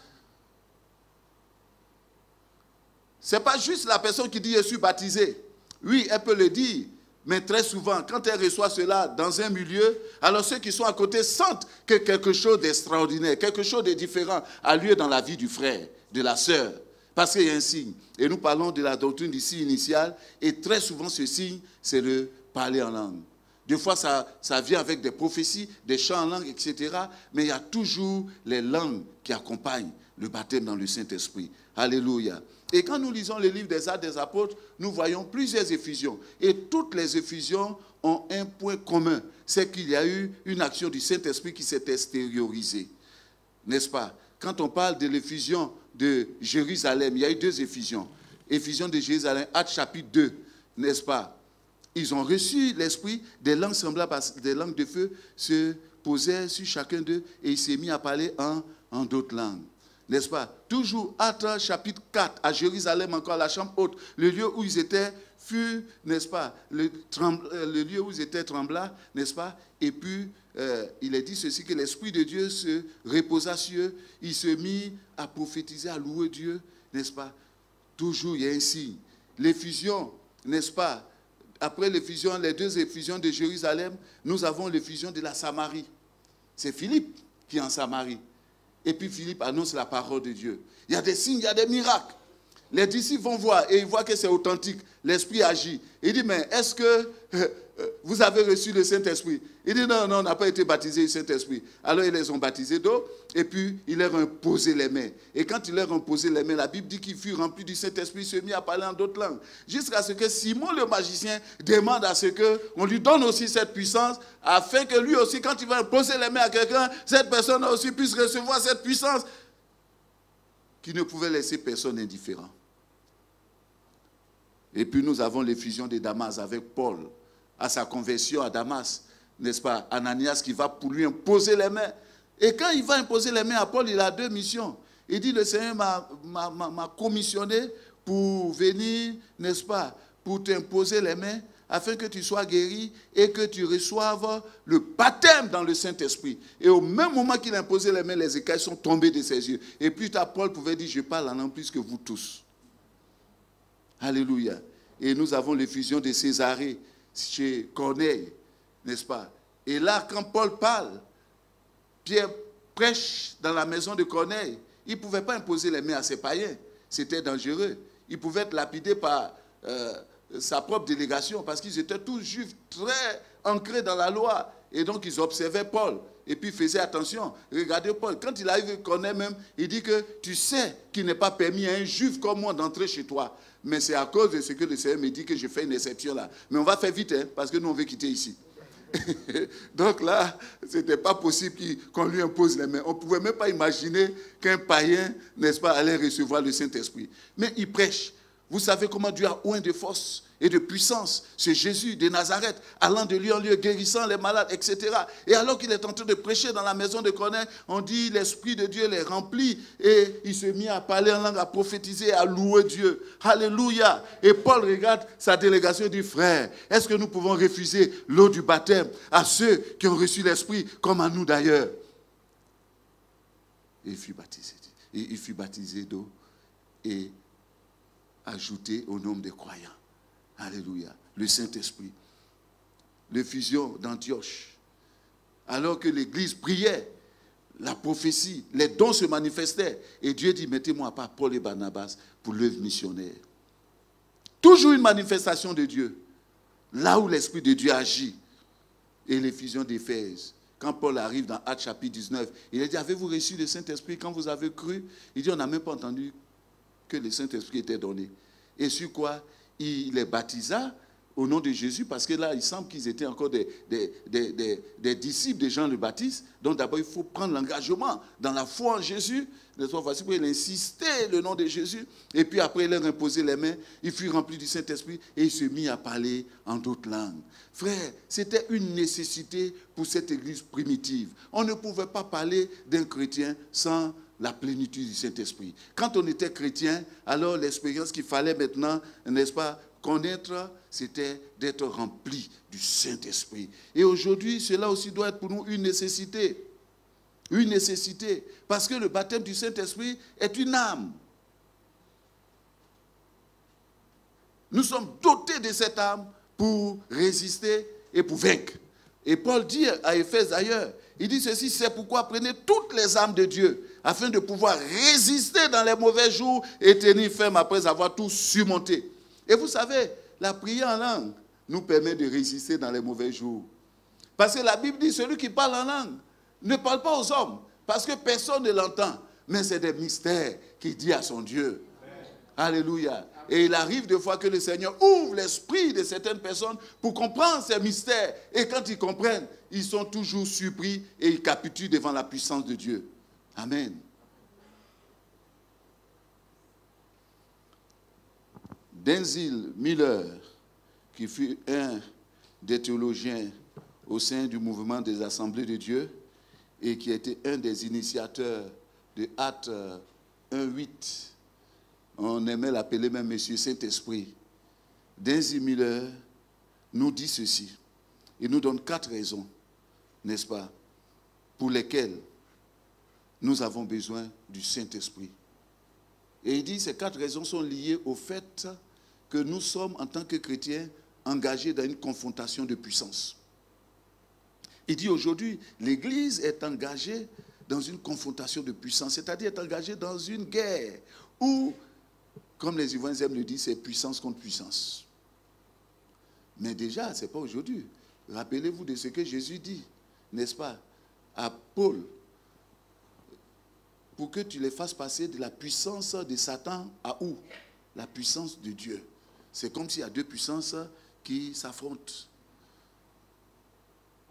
Ce n'est pas juste la personne qui dit « je suis baptisé ». Oui, elle peut le dire, mais très souvent, quand elle reçoit cela dans un milieu, alors ceux qui sont à côté sentent que quelque chose d'extraordinaire, quelque chose de différent a lieu dans la vie du frère, de la sœur, parce qu'il y a un signe. Et nous parlons de la doctrine du signe initial, et très souvent ce signe, c'est le parler en langue. Des fois, ça vient avec des prophéties, des chants en langue, etc. Mais il y a toujours les langues qui accompagnent le baptême dans le Saint-Esprit. Alléluia. Et quand nous lisons le livre des Actes des Apôtres, nous voyons plusieurs effusions. Et toutes les effusions ont un point commun. C'est qu'il y a eu une action du Saint-Esprit qui s'est extériorisée. N'est-ce pas? Quand on parle de l'effusion de Jérusalem, il y a eu deux effusions. Effusion de Jérusalem, Actes chapitre 2, n'est-ce pas? Ils ont reçu l'Esprit, des langues semblables à des langues de feu se posaient sur chacun d'eux et il s'est mis à parler en d'autres langues. N'est-ce pas? Toujours, Actes chapitre 4, à Jérusalem encore, la chambre haute, le lieu où ils étaient fut, n'est-ce pas, le lieu où ils étaient trembla, n'est-ce pas? Et puis, il est dit ceci, que l'Esprit de Dieu se reposa sur eux, il se mit à prophétiser, à louer Dieu, n'est-ce pas? Toujours, il y a un signe. L'effusion, n'est-ce pas? Après l'effusion, les deux effusions de Jérusalem, nous avons l'effusion de la Samarie. C'est Philippe qui est en Samarie. Et puis Philippe annonce la parole de Dieu. Il y a des signes, il y a des miracles. Les disciples vont voir et ils voient que c'est authentique. L'Esprit agit. Il dit, mais est-ce que vous avez reçu le Saint-Esprit. Il dit, non, on n'a pas été baptisé du Saint-Esprit. Alors, ils les ont baptisés d'eau, et puis, il leur a imposé les mains. Et quand il leur a imposé les mains, la Bible dit qu'il fut rempli du Saint-Esprit, il se mit à parler en d'autres langues. Jusqu'à ce que Simon le magicien demande à ce qu'on lui donne aussi cette puissance, afin que lui aussi, quand il va imposer les mains à quelqu'un, cette personne aussi puisse recevoir cette puissance, qui ne pouvait laisser personne indifférent. Et puis, nous avons l'effusion de Damas avec Paul, à sa conversion à Damas, n'est-ce pas, Ananias qui va pour lui imposer les mains. Et quand il va imposer les mains à Paul, il a deux missions. Il dit, le Seigneur m'a commissionné pour venir, n'est-ce pas, pour t'imposer les mains, afin que tu sois guéri et que tu reçoives le baptême dans le Saint-Esprit. Et au même moment qu'il a imposé les mains, les écailles sont tombées de ses yeux. Et plus tard, Paul pouvait dire, je parle en langue plus que vous tous. Alléluia. Et nous avons l'effusion de Césarée chez Corneille, n'est-ce pas? Et là, quand Paul parle, Pierre prêche dans la maison de Corneille. Il ne pouvait pas imposer les mains à ses païens. C'était dangereux. Il pouvait être lapidé par sa propre délégation parce qu'ils étaient tous juifs très ancrés dans la loi. Et donc, ils observaient Paul. Et puis, ils faisaient attention. Regardez Paul. Quand il arrive à Corneille même, il dit que tu sais qu'il n'est pas permis à un juif comme moi d'entrer chez toi. Mais c'est à cause de ce que le Seigneur me dit que je fais une exception là. Mais on va faire vite, hein, parce que nous, on veut quitter ici. Donc là, ce n'était pas possible qu'on lui impose les mains. On ne pouvait même pas imaginer qu'un païen, n'est-ce pas, allait recevoir le Saint-Esprit. Mais il prêche. Vous savez comment Dieu a oint de force et de puissance. C'est Jésus de Nazareth, allant de lieu en lieu, guérissant les malades, etc. Et alors qu'il est en train de prêcher dans la maison de Corneille, on dit l'Esprit de Dieu les remplit et il se mit à parler en langue, à prophétiser, à louer Dieu. Alléluia. Et Paul regarde sa délégation et dit, frère, est-ce que nous pouvons refuser l'eau du baptême à ceux qui ont reçu l'Esprit, comme à nous d'ailleurs? Et il fut baptisé. Il fut baptisé d'eau et ajouté au nombre des croyants. Alléluia. Le Saint-Esprit. L'effusion d'Antioche. Alors que l'Église priait, la prophétie, les dons se manifestaient. Et Dieu dit, mettez-moi à part Paul et Barnabas pour l'œuvre missionnaire. Toujours une manifestation de Dieu. Là où l'Esprit de Dieu agit. Et l'effusion d'Éphèse. Quand Paul arrive dans Actes chapitre 19, il a dit, avez-vous reçu le Saint-Esprit quand vous avez cru? Il dit, on n'a même pas entendu que le Saint-Esprit était donné. Et sur quoi il les baptisa au nom de Jésus, parce que là, il semble qu'ils étaient encore des disciples de Jean le Baptiste. Donc d'abord, il faut prendre l'engagement dans la foi en Jésus. De toute façon, il insistait le nom de Jésus. Et puis après, il leur imposait les mains. Il fut rempli du Saint-Esprit et il se mit à parler en d'autres langues. Frère, c'était une nécessité pour cette église primitive. On ne pouvait pas parler d'un chrétien sans la plénitude du Saint-Esprit. Quand on était chrétien, alors l'expérience qu'il fallait maintenant, n'est-ce pas, connaître, c'était d'être rempli du Saint-Esprit. Et aujourd'hui, cela aussi doit être pour nous une nécessité. Une nécessité. Parce que le baptême du Saint-Esprit est une âme. Nous sommes dotés de cette âme pour résister et pour vaincre. Et Paul dit à Éphèse d'ailleurs, il dit ceci, c'est pourquoi prenez toutes les âmes de Dieu, afin de pouvoir résister dans les mauvais jours et tenir ferme après avoir tout surmonté. Et vous savez, la prière en langue nous permet de résister dans les mauvais jours. Parce que la Bible dit, celui qui parle en langue ne parle pas aux hommes, parce que personne ne l'entend. Mais c'est des mystères qu'il dit à son Dieu. Alléluia. Et il arrive des fois que le Seigneur ouvre l'esprit de certaines personnes pour comprendre ces mystères. Et quand ils comprennent, ils sont toujours surpris et ils capitulent devant la puissance de Dieu. Amen. Denzil Miller, qui fut un des théologiens au sein du mouvement des Assemblées de Dieu et qui a été un des initiateurs de Actes 1:8, on aimait l'appeler même Monsieur Saint-Esprit. Denzil Miller nous dit ceci. Il nous donne 4 raisons, n'est-ce pas, pour lesquelles nous avons besoin du Saint-Esprit. Et il dit que ces 4 raisons sont liées au fait que nous sommes, en tant que chrétiens, engagés dans une confrontation de puissance. Il dit aujourd'hui, l'Église est engagée dans une confrontation de puissance, c'est-à-dire est engagée dans une guerre où, comme les Ivoiriens aiment le dire, c'est puissance contre puissance. Mais déjà, ce n'est pas aujourd'hui. Rappelez-vous de ce que Jésus dit, n'est-ce pas, à Paul, pour que tu les fasses passer de la puissance de Satan à où? La puissance de Dieu. C'est comme s'il y a deux puissances qui s'affrontent.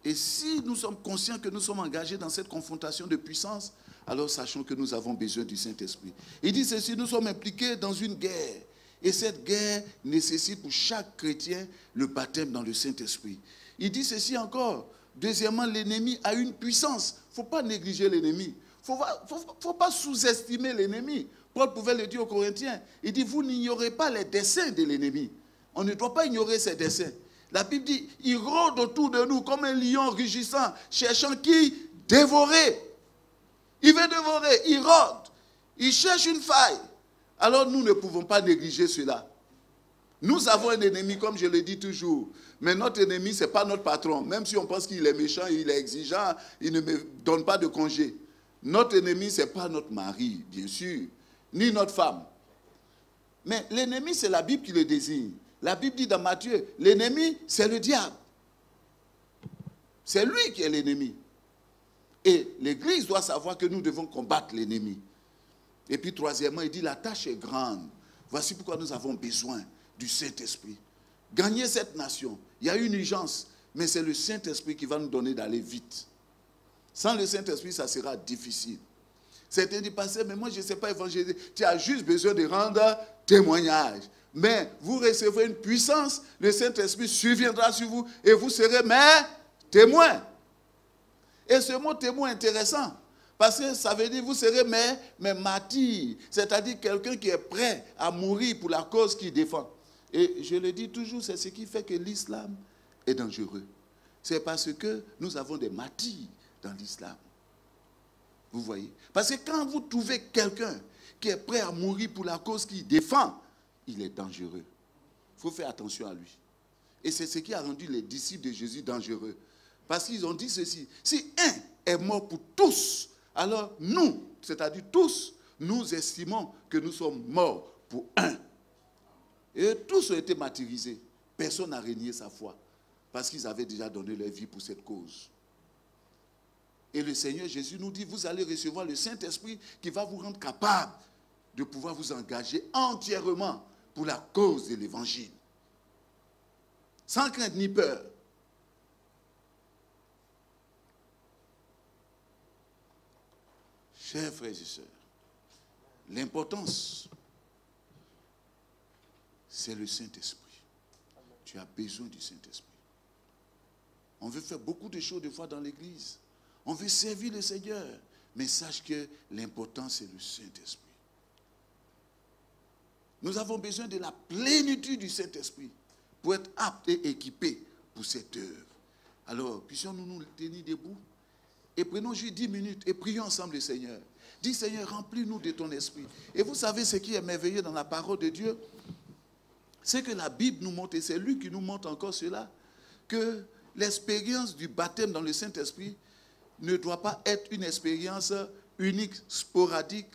Et si nous sommes conscients que nous sommes engagés dans cette confrontation de puissance, alors sachons que nous avons besoin du Saint-Esprit. Il dit ceci, nous sommes impliqués dans une guerre. Et cette guerre nécessite pour chaque chrétien le baptême dans le Saint-Esprit. Il dit ceci encore. Deuxièmement, l'ennemi a une puissance. Il ne faut pas négliger l'ennemi. Il ne faut pas sous-estimer l'ennemi. Paul pouvait le dire aux Corinthiens. Il dit, vous n'ignorez pas les desseins de l'ennemi. On ne doit pas ignorer ses desseins. La Bible dit, il rôde autour de nous comme un lion rugissant, cherchant qui? Dévorer. Il veut dévorer, il rôde. Il cherche une faille. Alors nous ne pouvons pas négliger cela. Nous avons un ennemi, comme je le dis toujours. Mais notre ennemi, ce n'est pas notre patron. Même si on pense qu'il est méchant, il est exigeant, il ne me donne pas de congé. Notre ennemi, ce n'est pas notre mari, bien sûr, ni notre femme. Mais l'ennemi, c'est la Bible qui le désigne. La Bible dit dans Matthieu, l'ennemi, c'est le diable. C'est lui qui est l'ennemi. Et l'Église doit savoir que nous devons combattre l'ennemi. Et puis troisièmement, il dit, la tâche est grande. Voici pourquoi nous avons besoin du Saint-Esprit. Gagner cette nation, il y a une urgence, mais c'est le Saint-Esprit qui va nous donner d'aller vite. Sans le Saint-Esprit, ça sera difficile. Certains disent, pasteur, mais moi je ne sais pas évangéliser. Tu as juste besoin de rendre témoignage. Mais vous recevrez une puissance, le Saint-Esprit surviendra sur vous et vous serez mes témoins. Et ce mot témoin est intéressant. Parce que ça veut dire vous serez mes martyrs. C'est-à-dire quelqu'un qui est prêt à mourir pour la cause qu'il défend. Et je le dis toujours, c'est ce qui fait que l'islam est dangereux. C'est parce que nous avons des martyrs dans l'islam. Vous voyez? Parce que quand vous trouvez quelqu'un qui est prêt à mourir pour la cause qu'il défend, il est dangereux. Il faut faire attention à lui. Et c'est ce qui a rendu les disciples de Jésus dangereux. Parce qu'ils ont dit ceci, si un est mort pour tous, alors nous, c'est-à-dire tous, nous estimons que nous sommes morts pour un. Et tous ont été martyrisés. Personne n'a renié sa foi. Parce qu'ils avaient déjà donné leur vie pour cette cause. Et le Seigneur Jésus nous dit, vous allez recevoir le Saint-Esprit qui va vous rendre capable de pouvoir vous engager entièrement pour la cause de l'Évangile. Sans crainte ni peur. Chers frères et sœurs, l'importance, c'est le Saint-Esprit. Tu as besoin du Saint-Esprit. On veut faire beaucoup de choses des fois dans l'église. On veut servir le Seigneur. Mais sache que l'important, c'est le Saint-Esprit. Nous avons besoin de la plénitude du Saint-Esprit pour être aptes et équipés pour cette œuvre. Alors, puissions-nous nous tenir debout et prenons juste 10 minutes et prions ensemble le Seigneur. Dis, Seigneur, remplis-nous de ton esprit. Et vous savez ce qui est merveilleux dans la parole de Dieu? C'est que la Bible nous montre, et c'est lui qui nous montre encore cela, que l'expérience du baptême dans le Saint-Esprit ne doit pas être une expérience unique, sporadique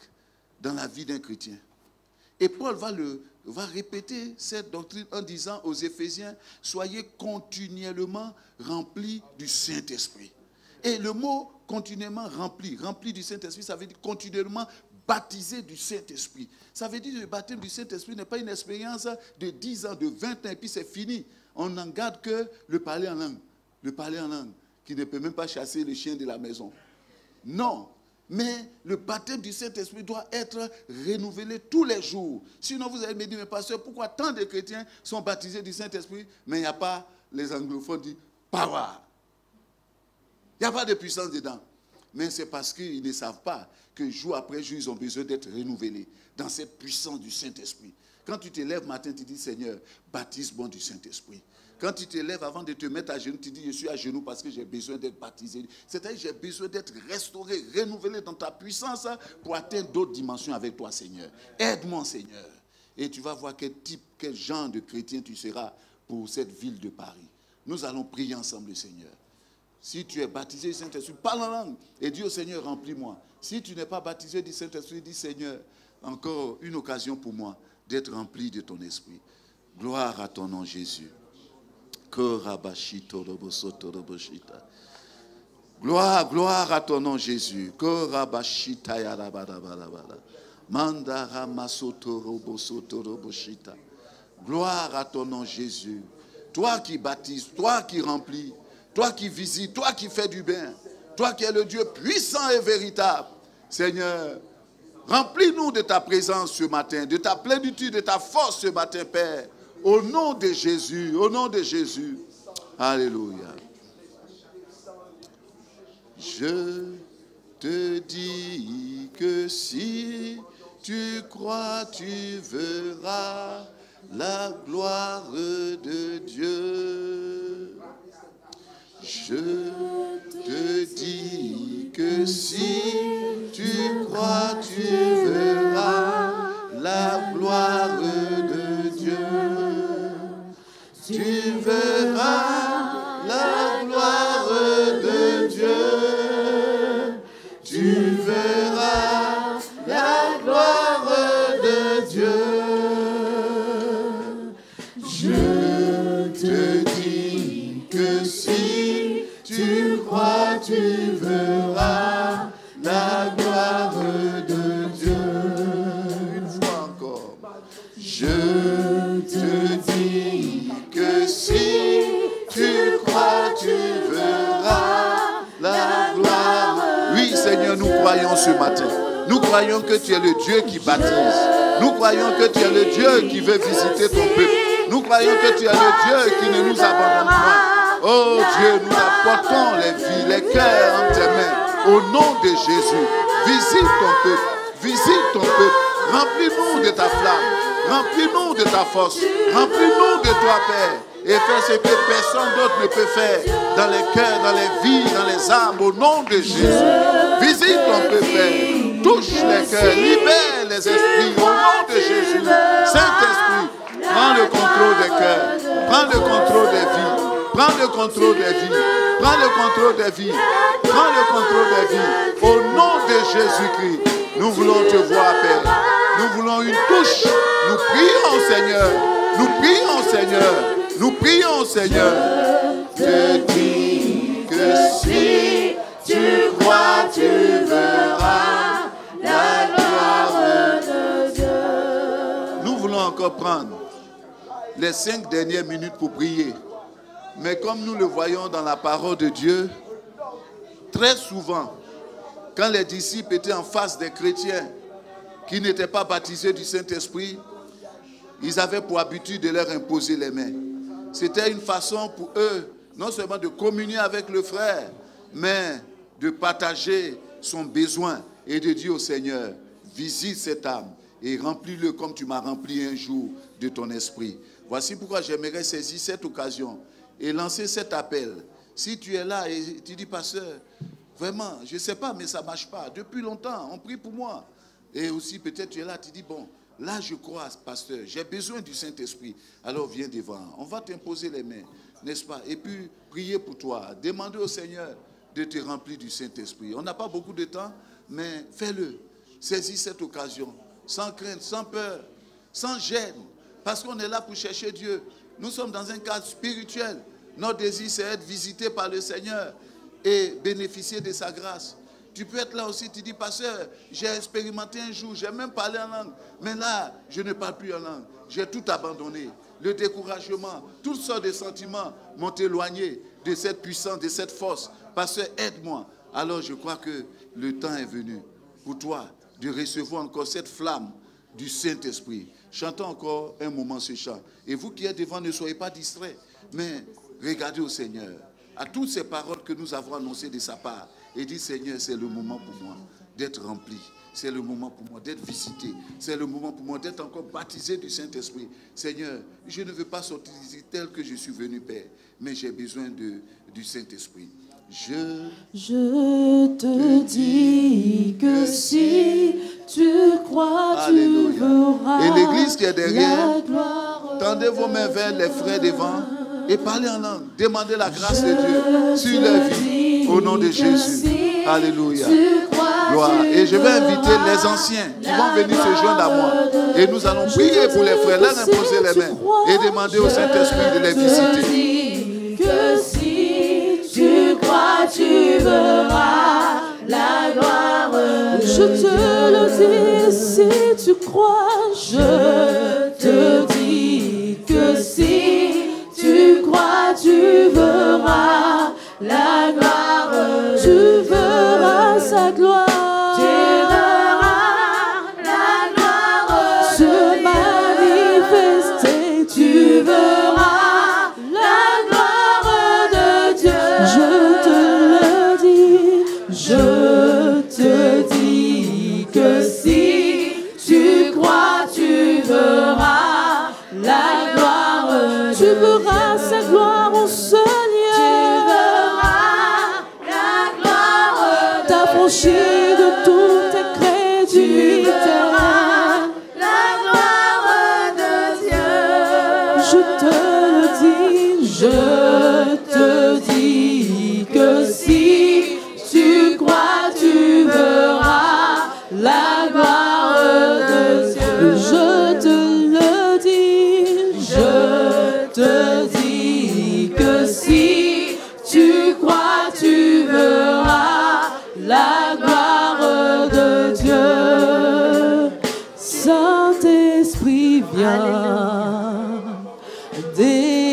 dans la vie d'un chrétien. Et Paul va répéter cette doctrine en disant aux Éphésiens, soyez continuellement remplis du Saint-Esprit. Et le mot continuellement rempli du Saint-Esprit, ça veut dire continuellement baptisé du Saint-Esprit. Ça veut dire que le baptême du Saint-Esprit n'est pas une expérience de 10 ans, de 20 ans, et puis c'est fini. On n'en garde que le parler en langue. Le parler en langue, qui ne peut même pas chasser le chien de la maison. Non. Mais le baptême du Saint-Esprit doit être renouvelé tous les jours. Sinon, vous allez me dire, mais pasteur, pourquoi tant de chrétiens sont baptisés du Saint-Esprit, mais il n'y a pas, les anglophones disent, power. Il n'y a pas de puissance dedans. Mais c'est parce qu'ils ne savent pas que jour après jour, ils ont besoin d'être renouvelés dans cette puissance du Saint-Esprit. Quand tu te lèves matin, tu dis, Seigneur, baptise-moi du Saint-Esprit. Quand tu te lèves avant de te mettre à genoux, tu dis, je suis à genoux parce que j'ai besoin d'être baptisé. C'est-à-dire, j'ai besoin d'être restauré, renouvelé dans ta puissance pour atteindre d'autres dimensions avec toi, Seigneur. Aide-moi, Seigneur. Et tu vas voir quel type, quel genre de chrétien tu seras pour cette ville de Paris. Nous allons prier ensemble, Seigneur. Si tu es baptisé du Saint-Esprit, parle en langue et dis au Seigneur, remplis-moi. Si tu n'es pas baptisé du Saint-Esprit, dis, Seigneur, encore une occasion pour moi d'être rempli de ton esprit. Gloire à ton nom, Jésus. Gloire, gloire à ton nom, Jésus. Gloire à ton nom, Jésus. Toi qui baptises, toi qui remplis, toi qui visites, toi qui fais du bien, toi qui es le Dieu puissant et véritable. Seigneur, remplis-nous de ta présence ce matin, de ta plénitude, de ta force ce matin, Père. Au nom de Jésus, au nom de Jésus. Alléluia. Je te dis que si tu crois, tu verras la gloire de Dieu. Je te dis que si tu crois, tu verras la gloire de Dieu. Tu verras la gloire de Dieu. Tu verras la gloire de Dieu. Je te dis que si tu crois, tu verras la gloire de Dieu. Une fois encore. Je te dis que si tu crois, tu verras la gloire. Oui, Seigneur, nous croyons ce matin. Nous croyons que tu es le Dieu qui baptise. Nous croyons que tu es le Dieu qui veut visiter ton peuple. Nous croyons que tu es le Dieu qui ne nous abandonne pas. Oh Dieu, nous apportons les vies, les cœurs en tes mains. Au nom de Jésus, visite ton peuple. Visite ton peuple. Remplis-nous de ta flamme. Remplis-nous de ta force. Remplis-nous de toi, Père. Et fais ce que personne d'autre ne peut faire dans les cœurs, dans les vies, dans les âmes, au nom de Jésus. Visite ton peuple, Père. Touche les cœurs, libère les esprits, au nom de Jésus. Saint-Esprit, prends le contrôle des cœurs. Prends le contrôle des vies. Prends le contrôle des vies. Prends le contrôle des vies. Prends le contrôle des vies. Au nom de Jésus-Christ, nous voulons te voir, Père. Nous voulons une touche. Nous prions, Seigneur. Nous prions, Seigneur. Nous prions, Seigneur. Je te dis que si tu crois, tu verras la gloire de Dieu. Nous voulons encore prendre les 5 dernières minutes pour prier. Mais comme nous le voyons dans la parole de Dieu, très souvent, quand les disciples étaient en face des chrétiens qui n'étaient pas baptisés du Saint-Esprit, ils avaient pour habitude de leur imposer les mains. C'était une façon pour eux, non seulement de communier avec le frère, mais de partager son besoin et de dire au Seigneur, visite cette âme et remplis-le comme tu m'as rempli un jour de ton esprit. Voici pourquoi j'aimerais saisir cette occasion et lancer cet appel. Si tu es là et tu dis, pasteur, vraiment, je ne sais pas, mais ça ne marche pas. Depuis longtemps, on prie pour moi. Et aussi, peut-être tu es là, tu dis, bon, là je crois, pasteur, j'ai besoin du Saint-Esprit. Alors viens devant, on va t'imposer les mains, n'est-ce pas? Et puis, prier pour toi, demander au Seigneur de te remplir du Saint-Esprit. On n'a pas beaucoup de temps, mais fais-le. Saisis cette occasion, sans crainte, sans peur, sans gêne, parce qu'on est là pour chercher Dieu. Nous sommes dans un cadre spirituel. Notre désir, c'est être visité par le Seigneur et bénéficier de sa grâce. Tu peux être là aussi, tu dis, pasteur, j'ai expérimenté un jour, j'ai même parlé en langue, mais là, je ne parle plus en langue. J'ai tout abandonné. Le découragement, toutes sortes de sentiments m'ont éloigné de cette puissance, de cette force. Pasteur, aide-moi. Alors je crois que le temps est venu pour toi de recevoir encore cette flamme du Saint-Esprit. Chantons encore un moment ce chant. Et vous qui êtes devant, ne soyez pas distraits, mais regardez au Seigneur, à toutes ces paroles que nous avons annoncées de sa part, et dites, Seigneur, c'est le moment pour moi d'être rempli. C'est le moment pour moi d'être visité. C'est le moment pour moi d'être encore baptisé du Saint-Esprit. Seigneur, je ne veux pas sortir d'ici tel que je suis venu, Père, mais j'ai besoin du Saint-Esprit. Je te dis que si tu crois, Alléluia. tu verras. Et l'église qui est derrière, tendez vos mains vers les frères devant et parlez en langue. Demandez la grâce de Dieu sur leur vie. Au nom de Jésus. Alléluia. Gloire. Et je vais inviter les anciens qui vont venir se joindre à moi. Et nous allons prier pour les frères, leur imposer les mains et demander au Saint-Esprit de les visiter. que si tu crois, tu verras la gloire. Je te le dis, si tu crois, je te dis que si tu crois, tu verras la gloire. Tu verras sa gloire. Tu verras la gloire se manifester. Tu verras la gloire de Dieu. Je te le dis, je te dis que si tu crois, tu verras la gloire. Tu verras sa gloire en ce lieu. T'affranchis de toute incrédulité. La gloire de Dieu. Je te le dis, je te dis que si tu crois, tu verras la gloire de Dieu. Je te le dis, je te dis que si tu crois, tu verras la gloire de Dieu. Saint-Esprit, viens, descends.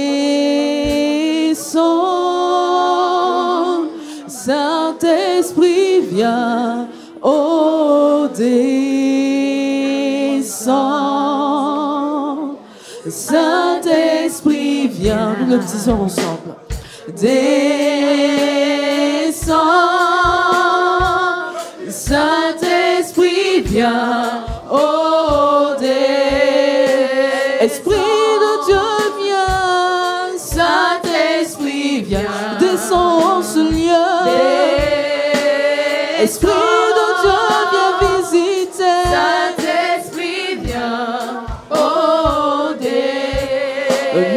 Saint-Esprit, viens, oh, descends. Saint-Esprit, viens, nous le disons ensemble. Descends. Saint-Esprit, viens, oh, Esprit de Dieu, viens. Saint-Esprit, viens, descends en ce lieu. Esprit de Dieu, viens visiter. Saint-Esprit, viens, oh,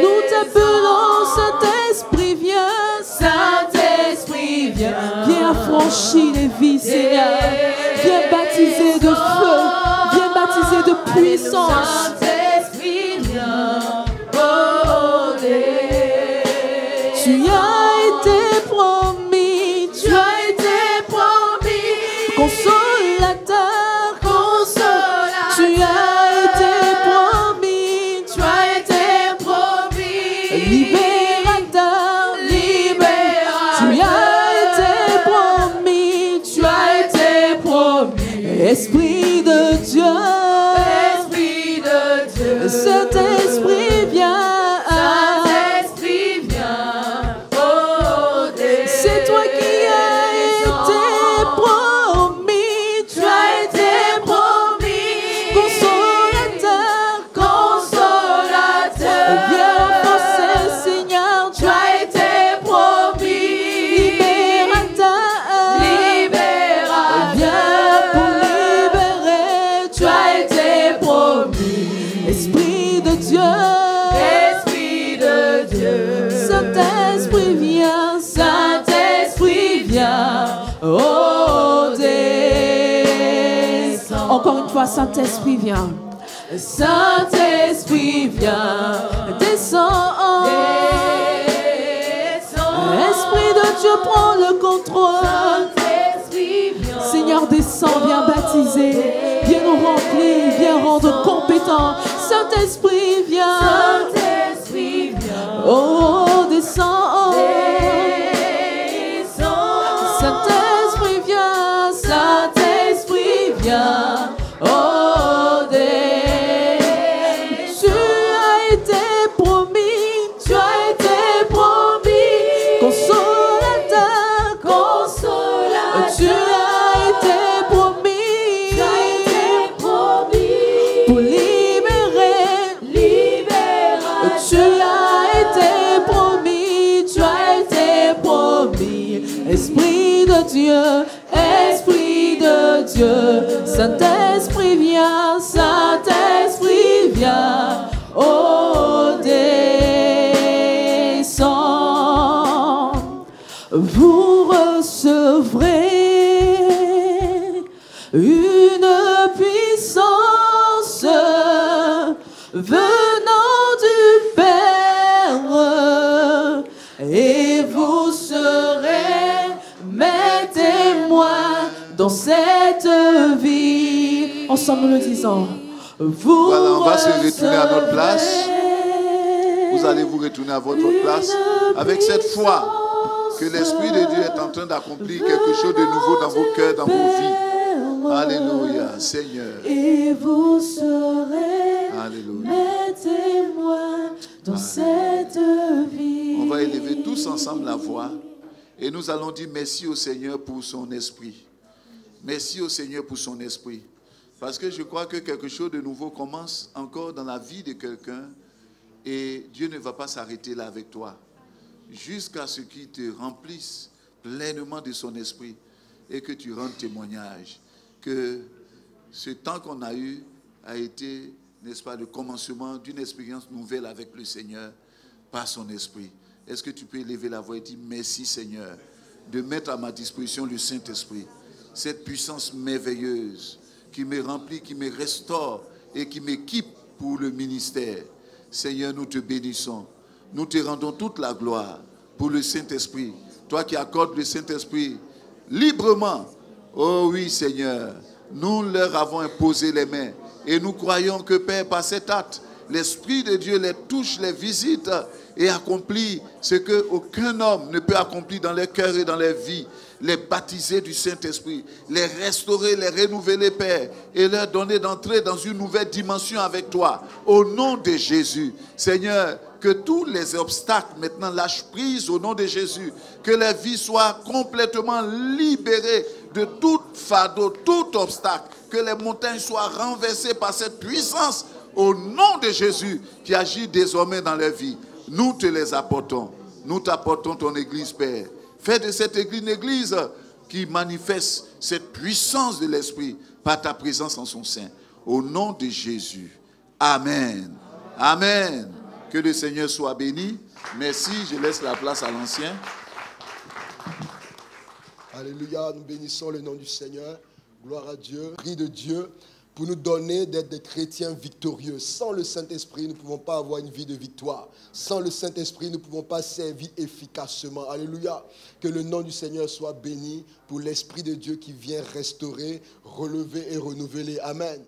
nous t'appelons, Saint-Esprit, viens. Saint-Esprit, viens, viens affranchir les vies, Seigneur. Viens baptiser de feu, viens baptiser de puissance. Saint-Esprit, viens, oh, tu as été promis, tu as été promis, consolateur, consolateur. Tu as été promis, tu as été promis, libérateur, libérateur. Tu as été promis, tu as été promis, Esprit de Dieu, Esprit de Dieu. Cet esprit vient. Saint-Esprit vient, oh, c'est toi qui as été promis, tu as été promis, consolateur, consolateur. Viens renforcer, Seigneur, tu as été promis, libérateur, libérateur. Viens pour libérer, tu as été promis, Esprit de Dieu. Saint-Esprit viens, Saint-Esprit viens, oh, descends. Encore une fois, Saint-Esprit viens. Saint-Esprit viens, descends. Esprit de Dieu, prends le contrôle. Seigneur, descends, viens baptiser, viens nous remplir, viens rendre compétents. Saint-Esprit viens. Saint-Esprit viens, oh, descends. Saint-Esprit viens, Saint-Esprit viens, oh, tu as été promis, tu as été promis, consolateur, consolateur. Tu as été promis, tu as été promis, pour libérer, libérer. Tu as été promis, tu as été promis, Esprit de Dieu, Esprit de Dieu. Saint-Esprit viens, Saint-Esprit viens, oh, descends. Vous recevrez une puissance venant du Père, et dans cette vie. Ensemble nous le disons. Vous voilà, on va se retourner à notre place. Vous allez vous retourner à votre place avec cette foi que l'Esprit de Dieu est en train d'accomplir quelque chose de nouveau dans vos cœurs, dans vos vies. Alléluia, Seigneur. Et vous serez Alléluia. mes témoins dans cette vie. On va élever tous ensemble la voix et nous allons dire merci au Seigneur pour son esprit. Merci au Seigneur pour son esprit. Parce que je crois que quelque chose de nouveau commence encore dans la vie de quelqu'un et Dieu ne va pas s'arrêter là avec toi jusqu'à ce qu'il te remplisse pleinement de son esprit et que tu rendes témoignage que ce temps qu'on a eu a été, n'est-ce pas, le commencement d'une expérience nouvelle avec le Seigneur par son esprit. Est-ce que tu peux élever la voix et dire merci Seigneur de mettre à ma disposition le Saint-Esprit, cette puissance merveilleuse qui me remplit, qui me restaure et qui m'équipe pour le ministère. Seigneur, nous te bénissons. Nous te rendons toute la gloire pour le Saint-Esprit. Toi qui accordes le Saint-Esprit librement. Oh oui, Seigneur, nous leur avons imposé les mains. Et nous croyons que, Père, par cet acte, l'Esprit de Dieu les touche, les visite et accomplit ce qu'aucun homme ne peut accomplir dans leurs cœurs et dans leurs vies. Les baptiser du Saint-Esprit, les restaurer, les renouveler, Père, et leur donner d'entrer dans une nouvelle dimension avec toi. Au nom de Jésus, Seigneur, que tous les obstacles maintenant lâchent prise au nom de Jésus. Que les vies soient complètement libérées de tout fardeau, tout obstacle. Que les montagnes soient renversées par cette puissance au nom de Jésus qui agit désormais dans leur vie. Nous te les apportons. Nous t'apportons ton Église, Père. Fais de cette Église une Église qui manifeste cette puissance de l'Esprit par ta présence en son sein. Au nom de Jésus. Amen. Amen. Que le Seigneur soit béni. Merci. Je laisse la place à l'ancien. Alléluia. Nous bénissons le nom du Seigneur. Gloire à Dieu. Prie de Dieu pour nous donner d'être des chrétiens victorieux. Sans le Saint-Esprit, nous ne pouvons pas avoir une vie de victoire. Sans le Saint-Esprit, nous ne pouvons pas servir efficacement. Alléluia. Que le nom du Seigneur soit béni pour l'Esprit de Dieu qui vient restaurer, relever et renouveler. Amen.